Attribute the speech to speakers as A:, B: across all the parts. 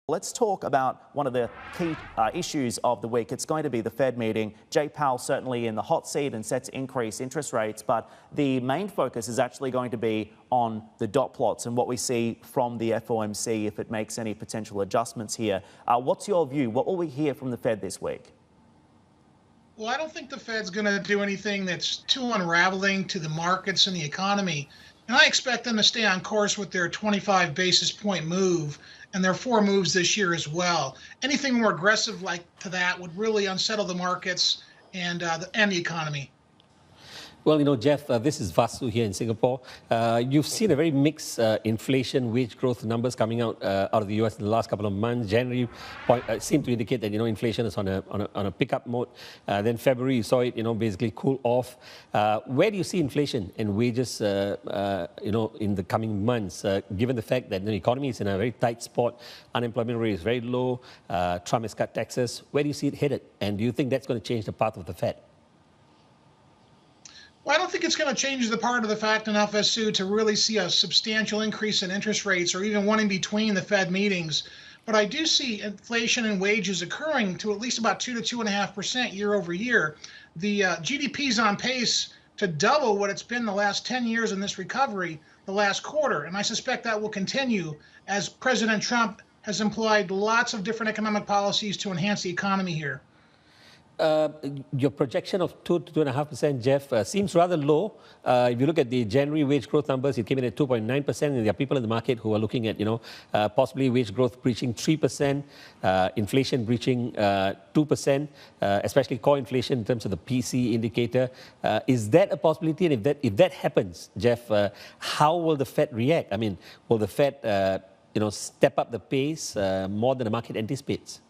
A: Let's talk about one of the key issues of the week. It's going to be the Fed meeting. Jay Powell certainly in the hot seat and set to increase interest rates, but the main focus is actually going to be on the dot plots and what we see from the FOMC if it makes any potential adjustments here. What's your view? What will we hear from the Fed this week?
B: Well, I don't think the Fed's going to do anything that's too unraveling to the markets and the economy. And I expect them to stay on course with their 25 basis point move and their 4 moves this year as well. Anything more aggressive like to that would really unsettle the markets and the economy.
C: Well, Jeff, this is Vasu here in Singapore. You've seen a very mixed inflation, wage growth numbers coming out of the U.S. in the last couple of months. January seemed to indicate that inflation is on a pickup mode. Then February, you saw it basically cool off. Where do you see inflation and wages in the coming months, given the fact that the economy is in a very tight spot, unemployment rate is very low, Trump has cut taxes? Where do you see it headed? And do you think that's going to change the path of the Fed?
B: Well, I don't think it's going to change the part of the fact enough, Vasu, to really see a substantial increase in interest rates or even one in between the Fed meetings. But I do see inflation and wages occurring to at least about 2 to 2.5% year over year. The GDP is on pace to double what it's been the last 10 years in this recovery, the last quarter. And I suspect that will continue as President Trump has employed lots of different economic policies to enhance the economy here.
C: Your projection of 2 to 2.5%, Jeff, seems rather low. If you look at the January wage growth numbers, it came in at 2.9%, and there are people in the market who are looking at, possibly wage growth breaching 3%, inflation breaching 2%, especially core inflation in terms of the PC indicator. Is that a possibility? And if that happens, Jeff, how will the Fed react? I mean, will the Fed, step up the pace more than the market anticipates?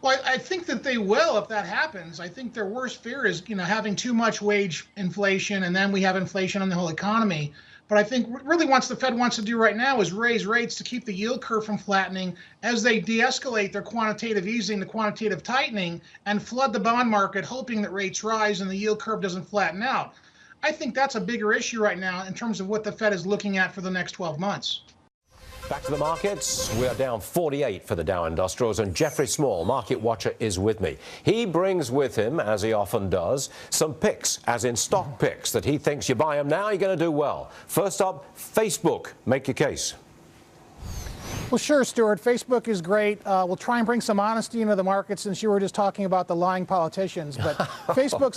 B: Well, I think that they will if that happens. I think their worst fear is, having too much wage inflation, and then we have inflation on the whole economy. But I think really what the Fed wants to do right now is raise rates to keep the yield curve from flattening as they de-escalate their quantitative easing, the quantitative tightening, and flood the bond market, hoping that rates rise and the yield curve doesn't flatten out. I think that's a bigger issue right now in terms of what the Fed is looking at for the next 12 months.
D: Back to the markets. We are down 48 for the Dow Industrials, and Jeffrey Small, market watcher, is with me. He brings with him, as he often does, some picks, as in stock picks, that he thinks you buy them now, you're going to do well. First up, Facebook. Make your case.
E: Well, sure, Stuart. Facebook is great. We'll try and bring some honesty into the market since you were just talking about the lying politicians. But Facebook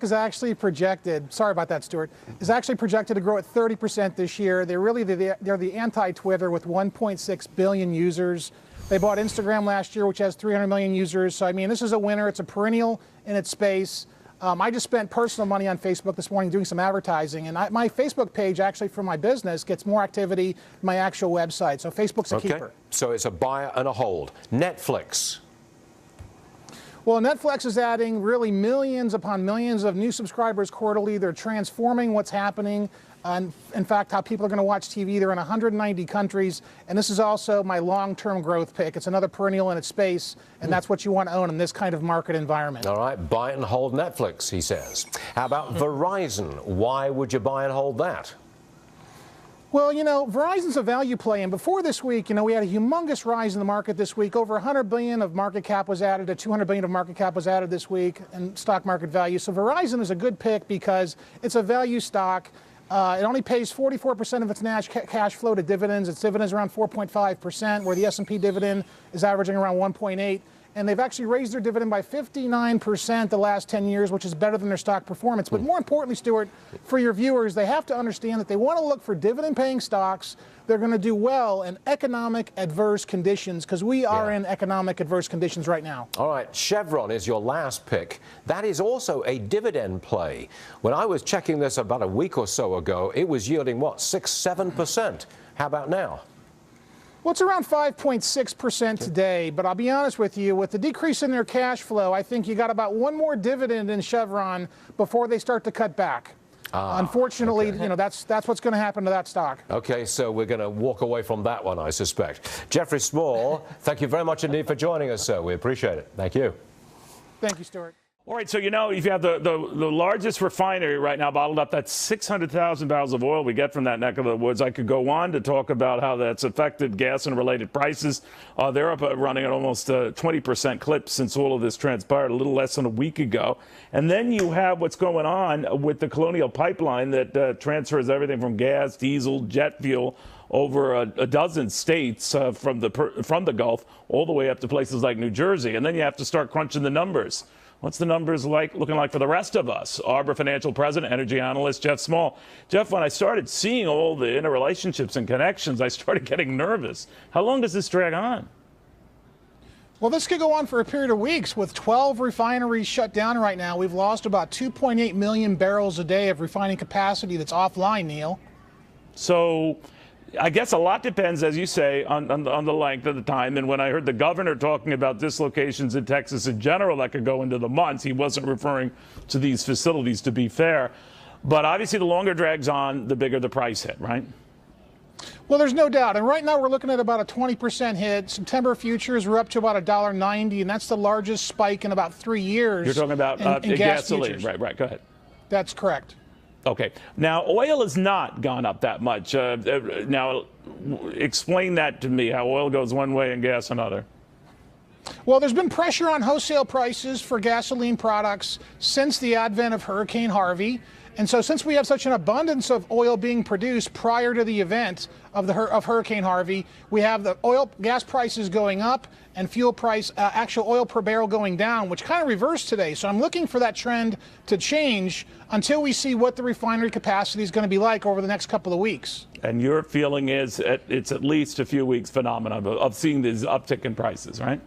E: is actually projected, sorry about that, Stuart, is actually projected to grow at 30% this year. They're the anti-Twitter with 1.6 billion users. They bought Instagram last year, which has 300 million users. So, I mean, this is a winner. It's a perennial in its space. I just spent personal money on Facebook this morning doing some advertising, and my Facebook page actually for my business gets more activity than my actual website. So Facebook's a keeper.
D: So it's a buy and a hold. Netflix.
E: Well, Netflix is adding really millions upon millions of new subscribers quarterly. They're transforming what's happening. And in fact, how people are going to watch TV. They're in 190 countries. And this is also my long-term growth pick. It's another perennial in its space. And that's what you want to own in this kind of market environment.
D: All right. Buy and hold Netflix, he says. How about Verizon? Why would you buy and hold that?
E: Well, Verizon's a value play, and before this week, we had a humongous rise in the market this week. Over 100 billion of market cap was added, to 200 billion of market cap was added this week in stock market value. So Verizon is a good pick because it's a value stock. It only pays 44% of its cash flow to dividends. Its dividends around 4.5%, where the S&P dividend is averaging around 1.8%. And they've actually raised their dividend by 59% the last 10 years, which is better than their stock performance. But more importantly, Stuart, for your viewers, they have to understand that they want to look for dividend-paying stocks. They're going to do well in economic adverse conditions because we are in economic adverse conditions right now.
D: All right, Chevron is your last pick. That is also a dividend play. When I was checking this about a week or so ago, it was yielding, what, 6-7%? How about now?
E: Well, it's around 5.6% today, but I'll be honest with you, with the decrease in their cash flow, I think you got about one more dividend in Chevron before they start to cut back. Unfortunately, that's what's going to happen to that stock.
D: Okay, so we're going to walk away from that one, I suspect. Jeffrey Small, thank you very much indeed for joining us, sir. We appreciate it. Thank you.
E: Thank you, Stuart.
F: All right, so if you have the largest refinery right now bottled up, that's 600,000 barrels of oil we get from that neck of the woods. I could go on to talk about how that's affected gas and related prices. They're up running at almost 20% clip since all of this transpired a little less than a week ago. And then you have what's going on with the Colonial Pipeline that transfers everything from gas, diesel, jet fuel over a dozen states from the Gulf all the way up to places like New Jersey. And then you have to start crunching the numbers. What's the numbers looking like for the rest of us? Arbor Financial President, energy analyst Jeff Small. Jeff, when I started seeing all the interrelationships and connections, I started getting nervous. How long does this drag on?
E: Well, this could go on for a period of weeks. With 12 refineries shut down right now, we've lost about 2.8 million barrels a day of refining capacity that's offline, Neil.
F: So I guess a lot depends, as you say, on the length of the time. And when I heard the governor talking about dislocations in Texas in general that could go into the months, he wasn't referring to these facilities, to be fair. But obviously, the longer it drags on, the bigger the price hit, right?
E: Well, there's no doubt. And right now, we're looking at about a 20% hit. September futures were up to about $1.90, and that's the largest spike in about 3 years.
F: You're talking about
E: in
F: gasoline.
E: futures.
F: Right. Go ahead.
E: That's correct.
F: Okay. Now, oil has not gone up that much. Now, explain that to me, how oil goes one way and gas another.
E: Well, there's been pressure on wholesale prices for gasoline products since the advent of Hurricane Harvey. And so since we have such an abundance of oil being produced prior to the event of Hurricane Harvey, we have the gas prices going up and fuel price, actual oil per barrel going down, which kind of reversed today. So I'm looking for that trend to change until we see what the refinery capacity is going to be like over the next couple of weeks.
F: And your feeling is it's at least a few weeks phenomenon of seeing this uptick in prices, right?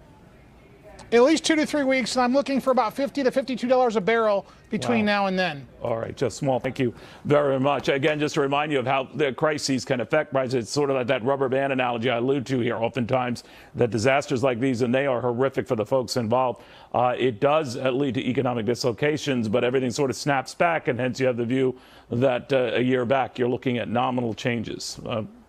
E: At least 2 to 3 weeks, and I'm looking for about $50 to $52 a barrel between now and then.
F: All right, Jeff Small, thank you very much. Again, just to remind you of how the crises can affect prices. It's sort of like that rubber band analogy I allude to here. Oftentimes, that disasters like these, and they are horrific for the folks involved, it does lead to economic dislocations, but everything sort of snaps back, and hence you have the view that a year back you're looking at nominal changes.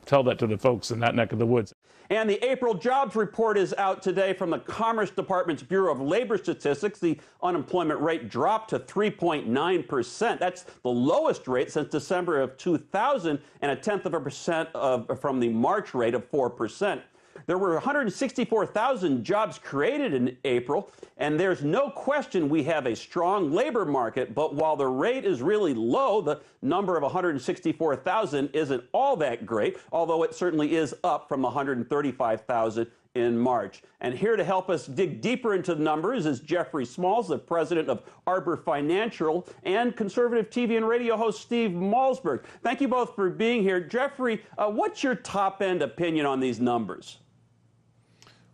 F: Tell that to the folks in that neck of the woods.
G: And the April jobs report is out today from the Commerce Department's Bureau of Labor Statistics. The unemployment rate dropped to 3.9%. That's the lowest rate since December of 2000 and a 0.1% from the March rate of 4%. There were 164,000 jobs created in April, and there's no question we have a strong labor market. But while the rate is really low, the number of 164,000 isn't all that great, although it certainly is up from 135,000 in March. And here to help us dig deeper into the numbers is Jeffrey Smalls, the president of Arbor Financial, and conservative TV and radio host Steve Malzberg. Thank you both for being here. Jeffrey, what's your top-end opinion on these numbers?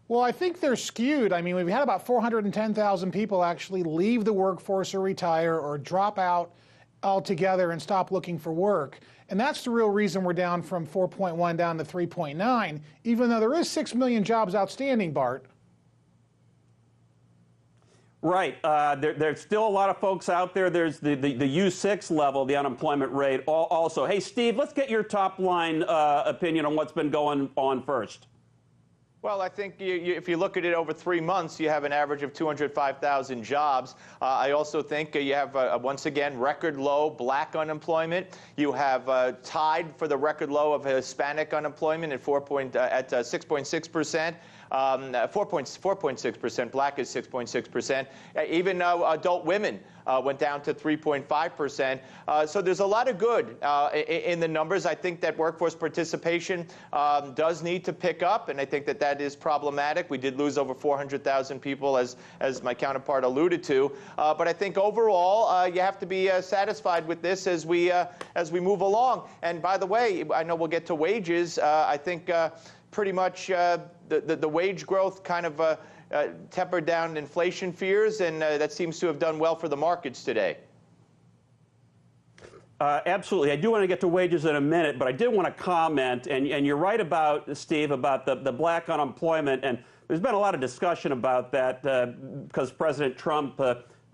E: Well, I think they're skewed. I mean, we've had about 410,000 people actually leave the workforce or retire or drop out altogether and stop looking for work. And that's the real reason we're down from 4.1 down to 3.9, even though there is 6 million jobs outstanding, Bart.
G: Right. There's still a lot of folks out there. There's the U6 level, the unemployment rate also. Hey, Steve, let's get your top line opinion on what's been going on first.
H: Well, I think if you look at it over 3 months, you have an average of 205,000 jobs. I also think you have, once again, record low black unemployment. You have tied for the record low of Hispanic unemployment at 6.6%. 4.6%. Black is 6.6%. Even adult women went down to 3.5%. So there's a lot of good in the numbers. I think that workforce participation does need to pick up, and I think that that is problematic. We did lose over 400,000 people, as my counterpart alluded to. But I think overall, you have to be satisfied with this as we move along. And by the way, I know we'll get to wages. I think pretty much the wage growth kind of tempered down inflation fears, and that seems to have done well for the markets today.
G: Absolutely. I do want to get to wages in a minute, but I did want to comment, and you're right about, Steve, about the black unemployment, and there's been a lot of discussion about that because President Trump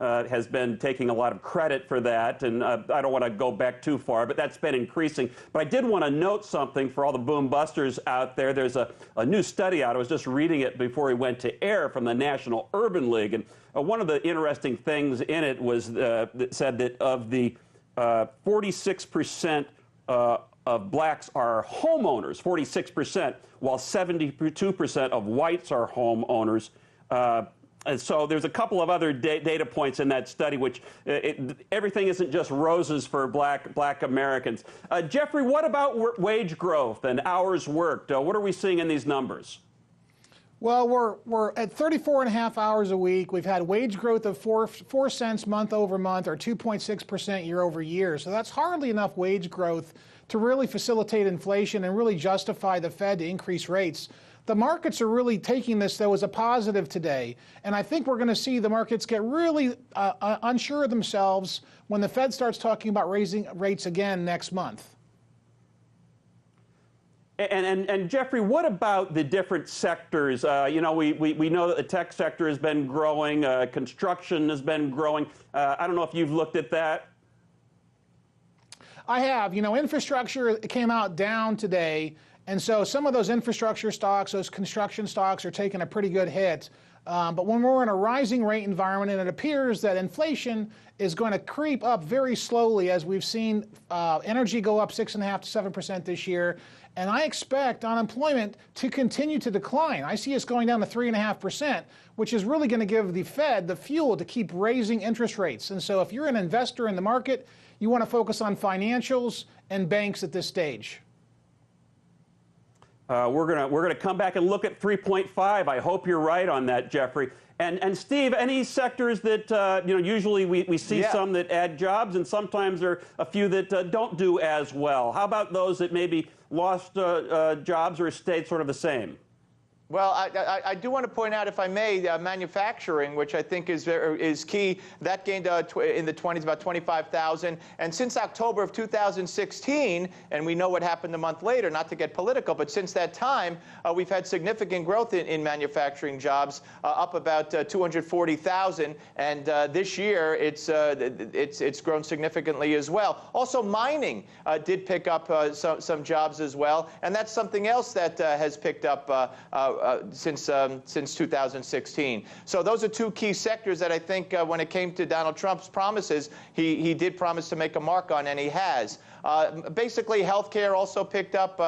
G: has been taking a lot of credit for that, and I don't want to go back too far, but that's been increasing. But I did want to note something for all the boom busters out there. There's a new study out. I was just reading it before we went to air from the National Urban League, and one of the interesting things in it was that said that of the 46% of blacks are homeowners, 46%, while 72% of whites are homeowners. And so there's a couple of other data points in that study, which everything isn't just roses for black Americans. Jeffrey, what about wage growth and hours worked? What are we seeing in these numbers?
E: Well, we're at 34.5 hours a week. We've had wage growth of 4 cents month over month, or 2.6% year over year. So that's hardly enough wage growth to really facilitate inflation and really justify the Fed to increase rates. The markets are really taking this, though, as a positive today. And I think we're going to see the markets get really unsure of themselves when the Fed starts talking about raising rates again next month.
G: And Jeffrey, what about the different sectors? You know, we know that the tech sector has been growing, construction has been growing. I don't know if you've looked at that.
E: I have. You know, infrastructure came out down today. And so some of those infrastructure stocks, those construction stocks, are taking a pretty good hit. But when we're in a rising rate environment, and it appears that inflation is going to creep up very slowly, as we've seen energy go up 6.5% to 7% this year. And I expect unemployment to continue to decline. I see us going down to 3.5%, which is really going to give the Fed the fuel to keep raising interest rates. And so if you're an investor in the market, you want to focus on financials and banks at this stage.
G: We're gonna come back and look at 3.5. I hope you're right on that, Jeffrey. And Steve, any sectors that you know, usually we see some that add jobs, and sometimes there are a few that don't do as well. How about those that maybe lost jobs or stayed sort of the same?
H: Well, I do want to point out, if I may, manufacturing, which I think is key. That gained in the 20s about 25,000. And since October of 2016, and we know what happened a month later, not to get political, but since that time, we've had significant growth in manufacturing jobs, up about 240,000. And this year, it's grown significantly as well. Also, mining did pick up some jobs as well. And that's something else that has picked up since 2016. So those are two key sectors that I think when it came to Donald Trump's promises, he did promise to make a mark on, and he has. Basically, healthcare also picked up,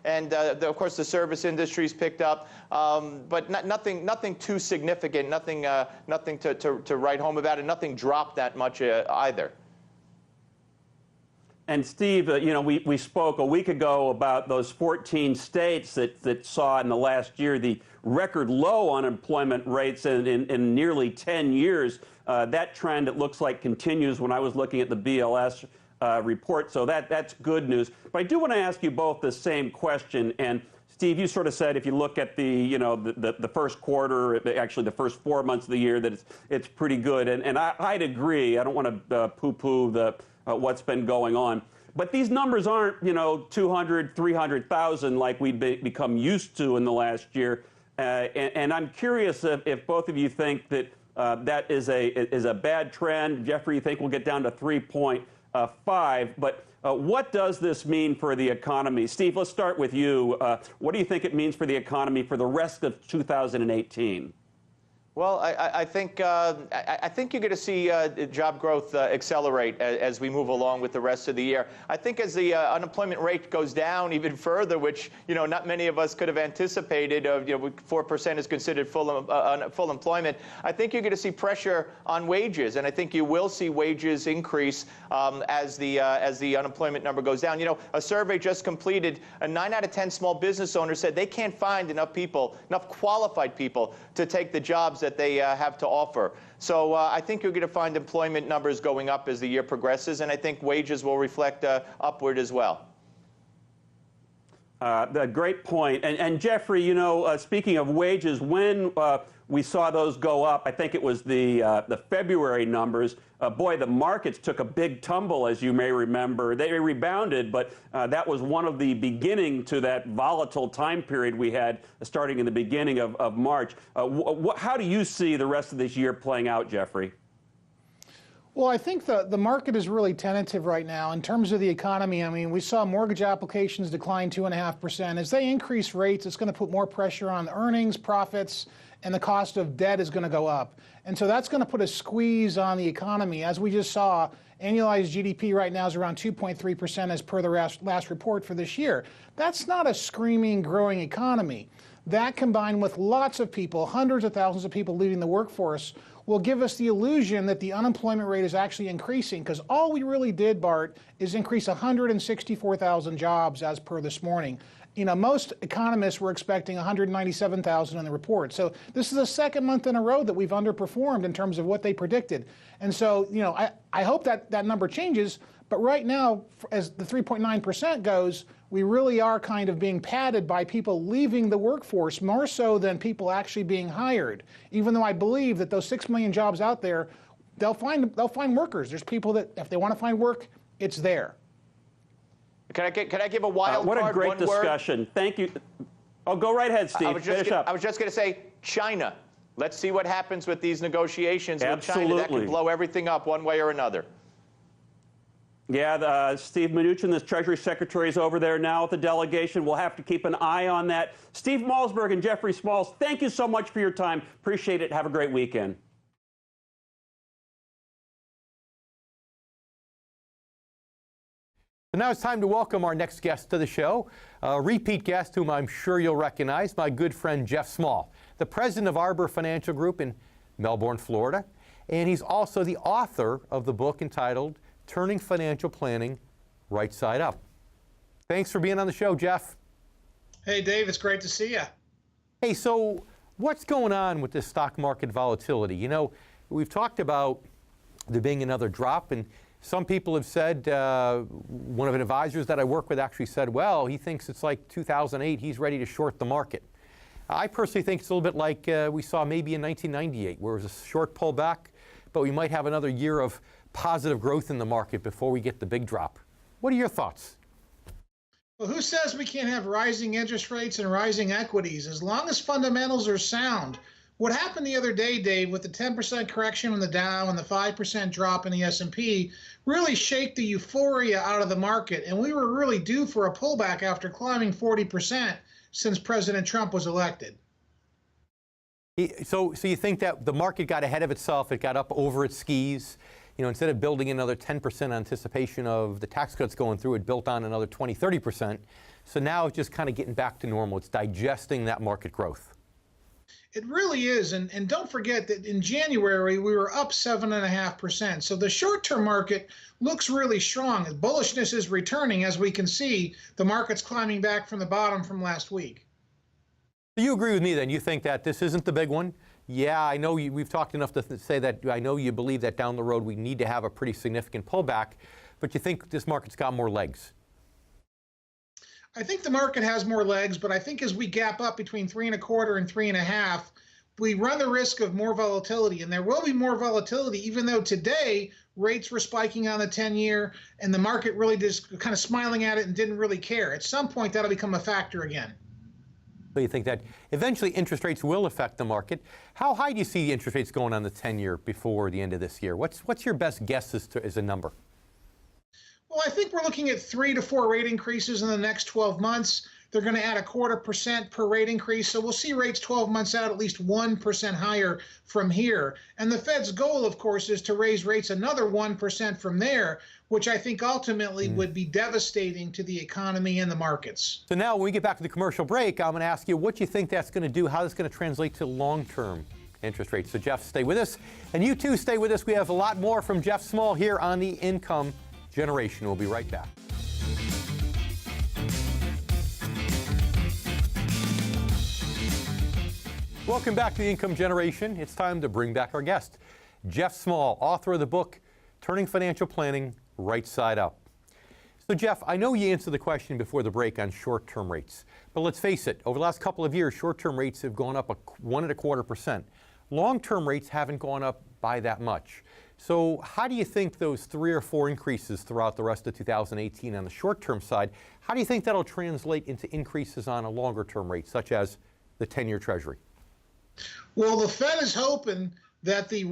H: and of course the service industries picked up, but nothing too significant, nothing to write home about, and nothing dropped that much either.
G: And Steve, you know, we spoke a week ago about those 14 states that saw in the last year the record low unemployment rates in nearly 10 years. That trend, it looks like, continues when I was looking at the BLS report. So that's good news. But I do want to ask you both the same question. And Steve, you sort of said if you look at the first quarter, actually the first 4 months of the year, that it's pretty good. And I'd agree. I don't want to poo-poo what's been going on. But these numbers aren't, you know, 200, 300,000 like we've become used to in the last year. And I'm curious if both of you think that that is a bad trend. Jeffrey, you think we'll get down to 3.5. But what does this mean for the economy? Steve, let's start with you. What do you think it means for the economy for the rest of 2018?
H: Well, I think you're going to see job growth accelerate as we move along with the rest of the year. I think as the unemployment rate goes down even further, which not many of us could have anticipated, 4% is considered full employment. I think you're going to see pressure on wages, and I think you will see wages increase as the unemployment number goes down. A survey just completed, 9 out of 10 small business owners said they can't find enough qualified people to take the jobs that they have to offer. So I think you're going to find employment numbers going up as the year progresses, and I think wages will reflect upward as well.
G: Great point. And Jeffrey, speaking of wages, when we saw those go up, I think it was the February numbers. Boy, the markets took a big tumble, as you may remember. They rebounded, but that was one of the beginning to that volatile time period we had starting in the beginning of March. How do you see the rest of this year playing out, Jeffrey?
E: Well, I think the market is really tentative right now in terms of the economy. I mean, we saw mortgage applications decline 2.5%. As they increase rates, it's going to put more pressure on the earnings, profits, and the cost of debt is going to go up. And so that's going to put a squeeze on the economy. As we just saw, annualized GDP right now is around 2.3% as per the last report for this year. That's not a screaming, growing economy. That combined with lots of people, hundreds of thousands of people leaving the workforce, will give us the illusion that the unemployment rate is actually increasing, because all we really did, Bart, is increase 164,000 jobs as per this morning. You know, most economists were expecting 197,000 in the report. So this is the second month in a row that we've underperformed in terms of what they predicted. And so, you know, I hope that that number changes. But right now, as the 3.9% goes, we really are kind of being padded by people leaving the workforce more so than people actually being hired. Even though I believe that those 6 million jobs out there, they'll find workers. There's people that if they want to find work, it's there.
H: Can I give a wild
G: what
H: card?
G: a great
H: one
G: discussion.
H: Word?
G: Thank you. Oh, go right ahead, Steve.
H: I was just going to say China. Let's see what happens with these negotiations with China. That could blow everything up one way or another.
G: Yeah, Steve Mnuchin, the Treasury Secretary, is over there now with the delegation. We'll have to keep an eye on that. Steve Malzberg and Jeffrey Smalls, thank you so much for your time. Appreciate it. Have a great weekend.
I: So now it's time to welcome our next guest to the show, a repeat guest whom I'm sure you'll recognize, my good friend Jeff Small, the president of Arbor Financial Group in Melbourne, Florida. And he's also the author of the book entitled Turning Financial Planning Right Side Up. Thanks for being on the show, Jeff.
B: Hey, Dave, it's great to see you.
I: Hey, so what's going on with this stock market volatility? You know, we've talked about there being another drop, and some people have said, one of the advisors that I work with actually said, well, he thinks it's like 2008, he's ready to short the market. I personally think it's a little bit like we saw maybe in 1998, where it was a short pullback, but we might have another year of positive growth in the market before we get the big drop. What are your thoughts?
B: Well, who says we can't have rising interest rates and rising equities as long as fundamentals are sound? What happened the other day, Dave, with the 10% correction in the Dow and the 5% drop in the S&P really shaked the euphoria out of the market, and we were really due for a pullback after climbing 40% since President Trump was elected.
I: So you think that the market got ahead of itself, it got up over its skis? You know, instead of building another 10% anticipation of the tax cuts going through, it built on another 20, 30%. So now it's just kind of getting back to normal. It's digesting that market growth.
B: It really is. And don't forget that in January, we were up 7.5%. So the short-term market looks really strong. Bullishness is returning. As we can see, the market's climbing back from the bottom from last week.
I: You agree with me then? You think that this isn't the big one? Yeah, I know we've talked enough to say that I know you believe that down the road we need to have a pretty significant pullback, but you think this market's got more legs?
B: I think the market has more legs, but I think as we gap up between 3.25 and 3.5, we run the risk of more volatility. And there will be more volatility, even though today rates were spiking on the 10-year and the market really just kind of smiling at it and didn't really care. At some point, that'll become a factor again.
I: So you think that eventually interest rates will affect the market. How high do you see interest rates going on the 10-year before the end of this year? What's your best guess as a number?
B: Well, I think we're looking at 3 to 4 rate increases in the next 12 months. They're going to add 0.25% per rate increase. So we'll see rates 12 months out at least 1% higher from here. And the Fed's goal, of course, is to raise rates another 1% from there, which I think ultimately would be devastating to the economy and the markets.
I: So now when we get back to the commercial break, I'm going to ask you what you think that's going to do, how that's going to translate to long-term interest rates. So Jeff, stay with us. And you too, stay with us. We have a lot more from Jeff Small here on the Income Generation. We'll be right back. Welcome back to the Income Generation. It's time to bring back our guest, Jeff Small, author of the book, Turning Financial Planning Right Side Up. So Jeff, I know you answered the question before the break on short-term rates, but let's face it, over the last couple of years, short-term rates have gone up 1.25%. Long-term rates haven't gone up by that much. So how do you think those 3 or 4 increases throughout the rest of 2018 on the short-term side, how do you think that'll translate into increases on a longer-term rate, such as the 10-year Treasury?
B: Well, the Fed is hoping that the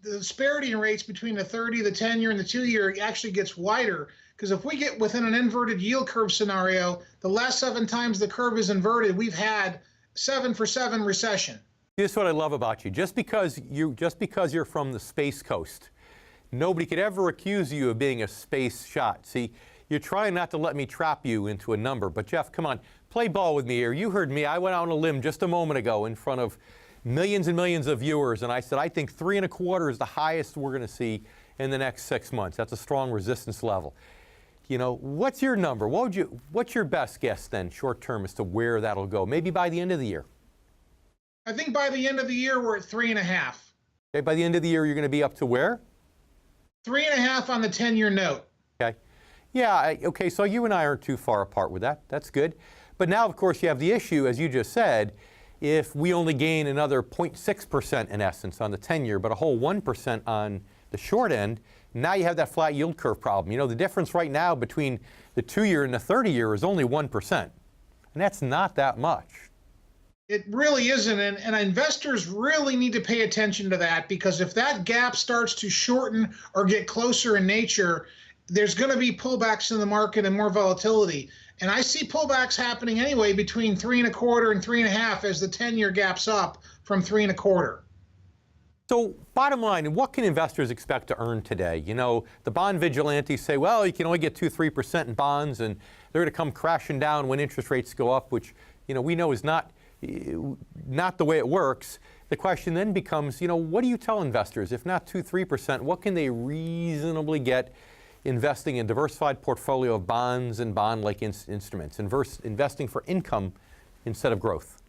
B: disparity in rates between the 30, the 10-year, and the 2-year actually gets wider. Because if we get within an inverted yield curve scenario, the last 7 times the curve is inverted, we've had 7-for-7 recession.
I: Here's what I love about you. Just because you're from the Space Coast, nobody could ever accuse you of being a space shot. See, you're trying not to let me trap you into a number. But Jeff, come on, play ball with me here. You heard me. I went out on a limb just a moment ago in front of millions and millions of viewers, and I said I think 3.25 is the highest we're going to see in the next 6 months. That's a strong resistance level. You know, what's your number? What's your best guess then, short term, as to where that'll go? Maybe by the end of the year.
B: I think by the end of the year we're at 3.5.
I: Okay, by the end of the year you're going to be up to where?
B: 3.5 on the 10-year note.
I: Okay. Yeah. Okay. So you and I aren't too far apart with that. That's good. But now, of course, you have the issue, as you just said. If we only gain another 0.6% in essence on the 10-year, but a whole 1% on the short end, now you have that flat yield curve problem. You know, the difference right now between the 2-year and the 30-year is only 1%. And that's not that much.
B: It really isn't. And investors really need to pay attention to that, because if that gap starts to shorten or get closer in nature, there's going to be pullbacks in the market and more volatility. And I see pullbacks happening anyway between 3.25 and 3.5 as the 10-year gaps up from 3.25.
I: So bottom line, what can investors expect to earn today? You know, the bond vigilantes say, well, you can only get 2-3% in bonds, and they're going to come crashing down when interest rates go up, which, you know, we know is not the way it works. The question then becomes, you know, what do you tell investors? If not 2-3%, what can they reasonably get investing in a diversified portfolio of bonds and bond-like instruments, investing for income instead of growth?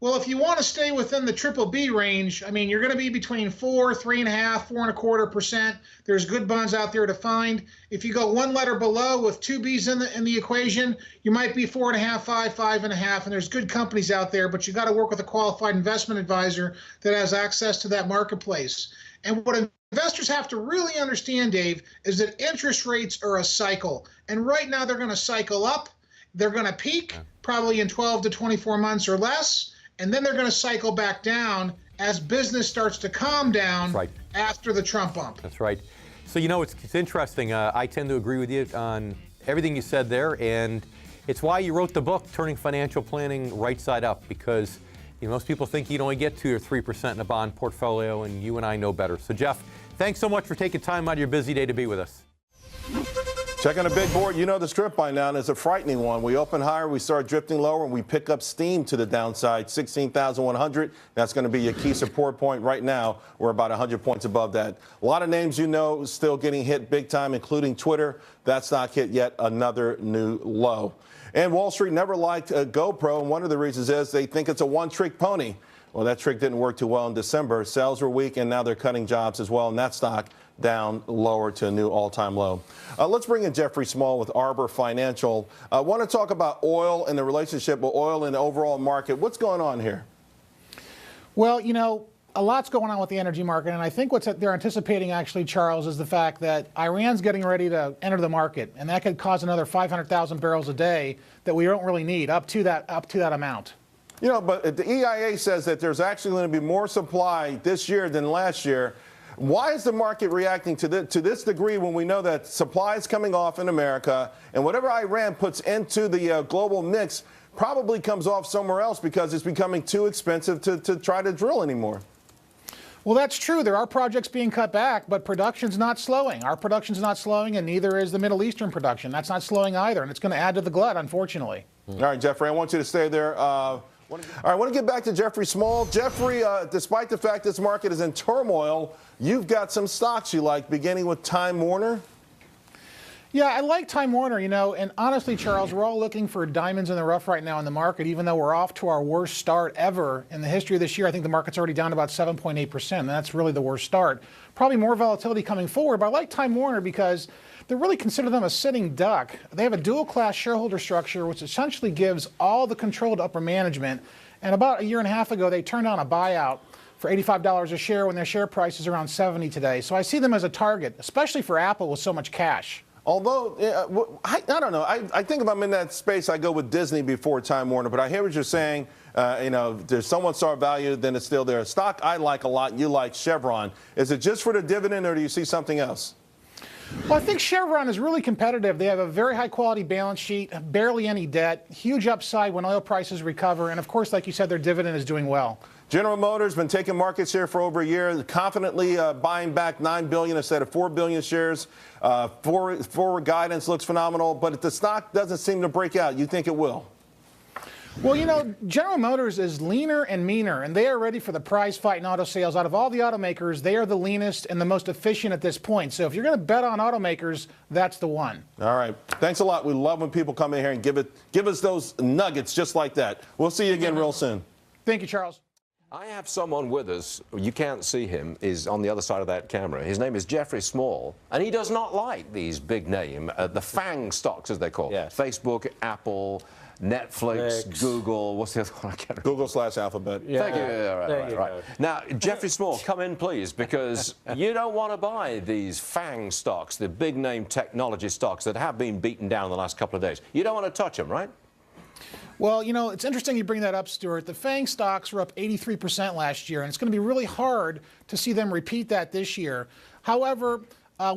B: Well, if you want to stay within the BBB range, I mean, you're going to be between 4, 3.5, 4.25%. There's good bonds out there to find. If you go one letter below with 2 B's in the equation, you might be 4.5, 5, 5.5. And there's good companies out there, but you got to work with a qualified investment advisor that has access to that marketplace. And what investors have to really understand, Dave, is that interest rates are a cycle. And right now they're going to cycle up. They're going to peak probably in 12 to 24 months or less. And then they're going to cycle back down as business starts to calm down after the Trump bump.
I: That's right. So, you know, it's interesting. I tend to agree with you on everything you said there. And it's why you wrote the book, Turning Financial Planning Right Side Up, because you know, most people think you'd only get 2 or 3% in a bond portfolio, and you and I know better. So, Jeff, thanks so much for taking time out of your busy day to be with us.
J: Checking a big board, you know the script by now, and it's a frightening one. We open higher, we start drifting lower, and we pick up steam to the downside, 16,100. That's going to be your key support point right now. We're about 100 points above that. A lot of names you know still getting hit big time, including Twitter. That stock hit yet another new low. And Wall Street never liked GoPro, and one of the reasons is they think it's a one-trick pony. Well, that trick didn't work too well in December. Sales were weak, and now they're cutting jobs as well, and that stock down lower to a new all-time low. Let's bring in Jeffrey Small with Arbor Financial. I want to talk about oil and the relationship with oil and the overall market. What's going on here?
E: Well, you know, a lot's going on with the energy market, and I think what they're anticipating, actually, Charles, is the fact that Iran's getting ready to enter the market, and that could cause another 500,000 barrels a day that we don't really need, up to that amount.
J: You know, but the EIA says that there's actually going to be more supply this year than last year. Why is the market reacting to this degree when we know that supply is coming off in America, and whatever Iran puts into the global mix probably comes off somewhere else because it's becoming too expensive to try to drill anymore?
E: Well, that's true. There are projects being cut back, but production's not slowing. Our production's not slowing, and neither is the Middle Eastern production. That's not slowing either, and it's going to add to the glut, unfortunately.
J: All right, Jeffrey, I want you to stay there. All right, I want to get back to Jeffrey Small. Jeffrey, despite the fact this market is in turmoil, you've got some stocks you like, beginning with Time Warner.
E: Yeah, I like Time Warner, you know, and honestly, Charles, we're all looking for diamonds in the rough right now in the market, even though we're off to our worst start ever in the history of this year. I think the market's already down about 7.8%, and that's really the worst start. Probably more volatility coming forward, but I like Time Warner because they really consider them a sitting duck. They have a dual-class shareholder structure, which essentially gives all the control to upper management. And about a year and a half ago, they turned on a buyout for $85 a share when their share price is around $70 today. So I see them as a target, especially for Apple with so much cash.
J: Although, I don't know. I think if I'm in that space, I go with Disney before Time Warner. But I hear what you're saying. There's someone saw value, then it's still there. A stock I like a lot, you like Chevron. Is it just for the dividend, or do you see something else?
E: Well, I think Chevron is really competitive. They have a very high-quality balance sheet, barely any debt, huge upside when oil prices recover, and of course, like you said, their dividend is doing well.
J: General Motors been taking market share for over a year, confidently buying back 9 billion instead of 4 billion shares. Forward guidance looks phenomenal, but the stock doesn't seem to break out. You think it will?
E: Well, General Motors is leaner and meaner, and they are ready for the prize fight in auto sales. Out of all the automakers, they are the leanest and the most efficient at this point. So if you're going to bet on automakers, that's the one.
J: All right. Thanks a lot. We love when people come in here and give us those nuggets just like that. We'll see you again real soon.
E: Thank you, Charles.
D: I have someone with us, you can't see him, is on the other side of that camera. His name is Jeffrey Small, and he does not like these big name, the FANG stocks, as they call it.
K: Yes.
D: Facebook, Apple, Netflix, Google, what's the other one? I can't remember.
J: Google/Alphabet.
D: Yeah. Thank you.
K: There you
D: Right.
K: go.
D: Now, Jeffrey Small, come in, please, because you don't want to buy these FANG stocks, the big name technology stocks that have been beaten down in the last couple of days. You don't want to touch them, right?
E: Well, it's interesting you bring that up, Stuart. The FANG stocks were up 83% last year, and it's going to be really hard to see them repeat that this year. However,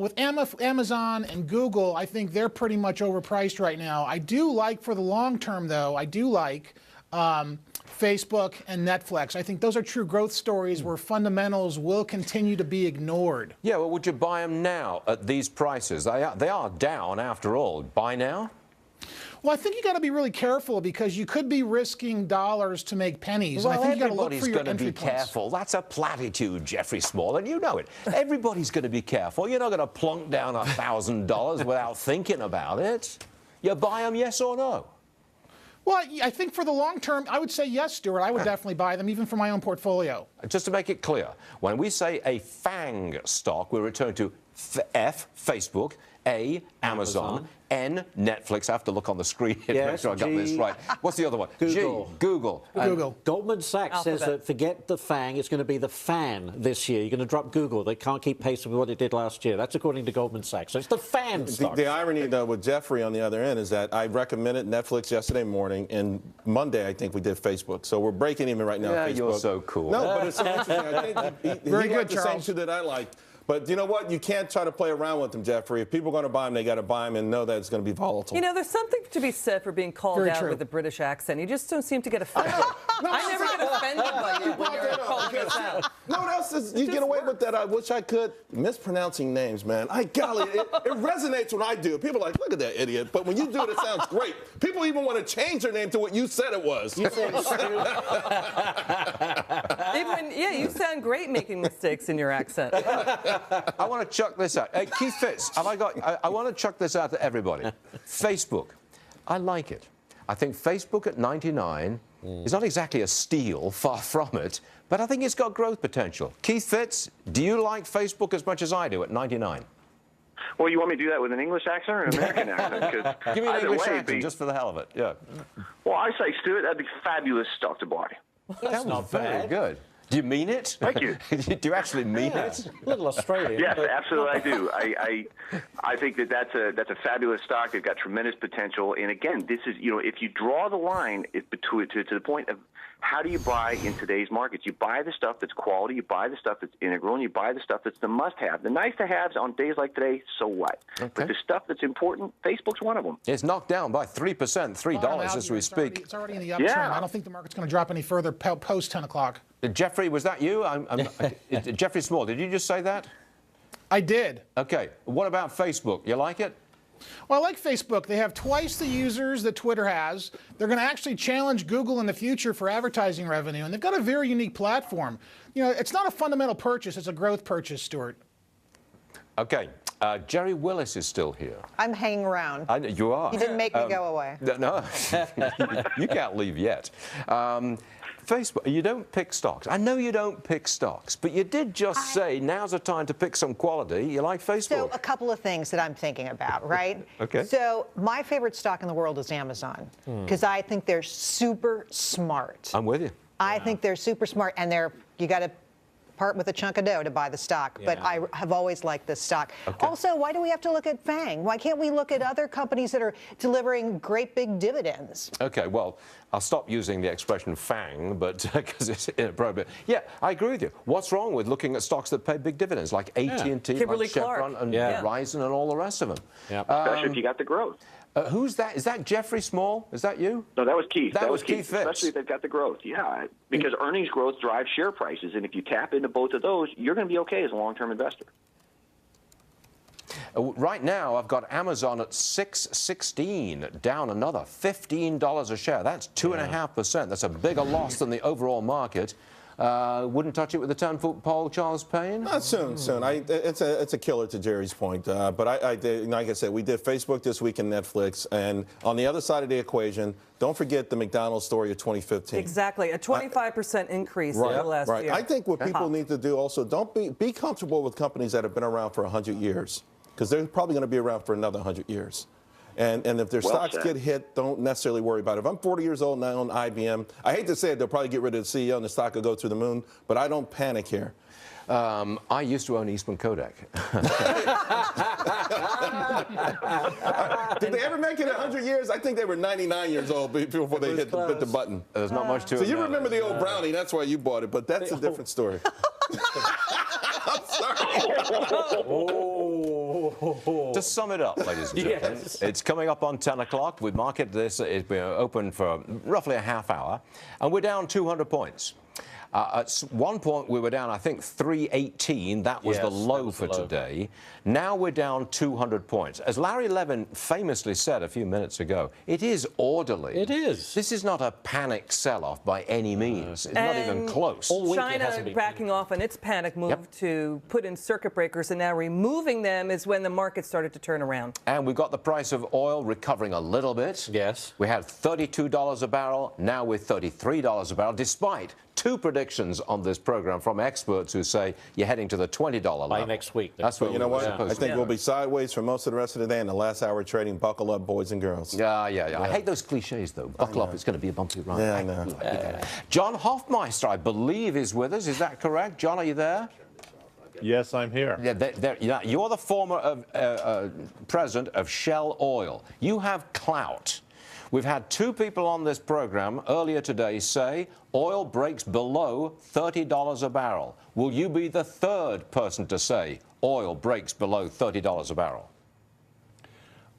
E: with Amazon and Google, I think they're pretty much overpriced right now. I do like, for the long term, though, I do like Facebook and Netflix. I think those are true growth stories where fundamentals will continue to be ignored.
D: Yeah, well, would you buy them now at these prices? They are down, after all. Buy now?
E: Well, I think you got to be really careful because you could be risking dollars to make pennies.
D: Well,
E: and I think you got to look for your
D: everybody's going to be careful. That's a platitude, Jeffrey Small, and you know it. Everybody's going to be careful. You're not going to plunk down $1,000 without thinking about it. You buy them, yes or no?
E: Well, I think for the long term, I would say yes, Stuart. I would definitely buy them, even for my own portfolio.
D: Just to make it clear, when we say a FANG stock, we're referring to F, Facebook, A, Amazon, N, Netflix. I have to look on the screen here to make sure I got this right. What's the other one?
K: Google.
D: G, Google.
E: Google.
K: Goldman Sachs says that forget the FANG, it's going to be the FAN this year. You're going to drop Google. They can't keep pace with what it did last year. That's according to Goldman Sachs. So it's the FAN stock.
J: The irony, though, with Jeffrey on the other end is that I recommended Netflix yesterday morning, and Monday I think we did Facebook. So we're breaking even right now.
D: Yeah,
J: Facebook.
D: You're so cool.
J: No, but it's so interesting. I think
E: Very good,
J: liked the same
E: Charles.
J: two that I like. But you know what? You can't try to play around with them, Jeffrey. If people are going to buy them, they got to buy them and know that it's going to be volatile.
L: There's something to be said for being called
E: Very
L: out
E: true.
L: with a British accent. You just don't seem to get offended. I never get offended by you when you're calling us out.
J: No one else is. You get away with that. I wish I could. Mispronouncing names, man. Golly, it resonates when I do. People are like, look at that idiot. But when you do it, it sounds great. People even want to change their name to what you said it was.
K: You said
L: You sound great making mistakes in your accent.
D: I want to chuck this out. Hey, Keith Fitz, I want to chuck this out to everybody. Facebook, I like it. I think Facebook at 99 is not exactly a steal, far from it, but I think it's got growth potential. Keith Fitz, do you like Facebook as much as I do at 99?
M: Well, you want me to do that with an English accent or an American accent?
D: Give me an English accent, just for the hell of it. Yeah.
M: Well, I say, Stuart, that'd be fabulous stock to buy.
D: That's not very good. Do you mean it?
M: Thank you.
D: Do you actually mean it?
K: a little Australian.
M: Yes,
K: but...
M: absolutely, I do. I think that's a fabulous stock. They've got tremendous potential. And again, this is if you draw the line to the point of how do you buy in today's markets? You buy the stuff that's quality. You buy the stuff that's integral, and you buy the stuff that's the must-have. The nice-to-haves on days like today, so what?
D: Okay.
M: But the stuff that's important, Facebook's one of them.
D: It's knocked down by 3%, $3 as we speak.
E: It's already in the uptrend.
M: Yeah.
E: I don't think the market's going to drop any further post 10 o'clock.
D: Jeffrey, was that you? Jeffrey Small, did you just say that?
E: I did.
D: Okay. What about Facebook? You like it?
E: Well, I like Facebook. They have twice the users that Twitter has. They're going to actually challenge Google in the future for advertising revenue, and they've got a very unique platform. It's not a fundamental purchase. It's a growth purchase, Stuart.
D: Okay. Jerry Willis is still here.
N: I'm hanging around.
D: You are.
N: You didn't make me go away.
D: No, you can't leave yet. Facebook, you don't pick stocks. I know you don't pick stocks, but you did just say now's the time to pick some quality. You like Facebook.
N: So a couple of things that I'm thinking about, right?
D: Okay.
N: So my favorite stock in the world is Amazon because I think they're super smart.
D: I'm with you.
N: I think they're super smart, and you got to part with a chunk of dough to buy the stock. But I have always liked this stock. Also, why do we have to look at FANG? Why can't we look at other companies that are delivering great big dividends?
D: Okay, well, I'll stop using the expression FANG, but because it's inappropriate. Yeah, I agree with you. What's wrong with looking at stocks that pay big dividends, like AT&T, like Chevron, and Verizon, and all the rest of them?
M: Especially if you got the growth.
D: Who's that? Is that Jeffrey Small? Is that you?
M: No, that was Keith.
D: That was Keith Fitz.
M: Especially if they've got the growth. Yeah, because earnings growth drives share prices, and if you tap into both of those, you're going to be okay as a long-term investor.
D: Right now, I've got Amazon at $6.16, down another $15 a share. That's 2.5%. That's a bigger loss than the overall market. Wouldn't touch it with a 10-foot pole, Charles Payne?
J: Not soon. It's a killer to Jerry's point. But I did, like I said, we did Facebook this week and Netflix. And on the other side of the equation, don't forget the McDonald's story of 2015.
L: Exactly, a 25% increase in the last year.
J: I think what people need to do also, don't be comfortable with companies that have been around for 100 years, because they're probably going to be around for another 100 years. And if their stocks get hit, don't necessarily worry about it. If I'm 40 years old and I own IBM, I hate to say it, they'll probably get rid of the CEO and the stock will go through the moon, but I don't panic here.
D: I used to own Eastman Kodak.
J: Did they ever make it 100 years? I think they were 99 years old before they hit the button.
D: There's not much to it.
J: So you remember the old brownie, that's why you bought it, but that's a different story. I'm sorry.
D: To sum it up, ladies and gentlemen, it's coming up on 10 o'clock. We market this, it's been open for roughly a half hour, and we're down 200 points. At one point, we were down, I think, 318. That was the low for today. Now we're down 200 points. As Larry Levin famously said a few minutes ago, it is orderly.
K: It is.
D: This is not a panic sell-off by any means. It's not even close.
L: China backing off on its panic move to put in circuit breakers and now removing them is when the market started to turn around.
D: And we've got the price of oil recovering a little bit.
K: Yes.
D: We had $32 a barrel. Now we're $33 a barrel, despite two predictions on this program from experts who say you're heading to the $20 level.
K: By next week.
J: That's what you know what? I think we'll be sideways for most of the rest of the day, and the last hour trading. Buckle up, boys and girls.
D: Yeah. I hate those cliches, though. Buckle up, it's going to be a bumpy ride.
J: Yeah, I know.
D: John Hofmeister, I believe, is with us. Is that correct? John, are you there?
O: Yes, I'm here.
D: Yeah, you're the former president of Shell Oil. You have clout. We've had two people on this program earlier today say oil breaks below $30 a barrel. Will you be the third person to say oil breaks below $30 a barrel?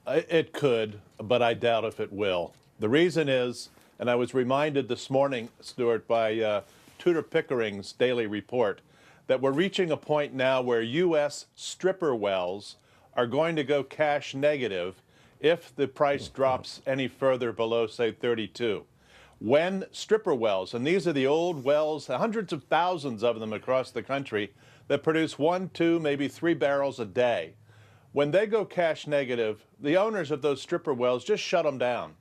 O: It could, but I doubt if it will. The reason is, and I was reminded this morning, Stuart, by Tudor Pickering's daily report, that we're reaching a point now where U.S. stripper wells are going to go cash negative if the price drops any further below, say, 32. When stripper wells, and these are the old wells, hundreds of thousands of them across the country, that produce 1, 2, maybe 3 barrels a day, when they go cash negative, the owners of those stripper wells just shut them down.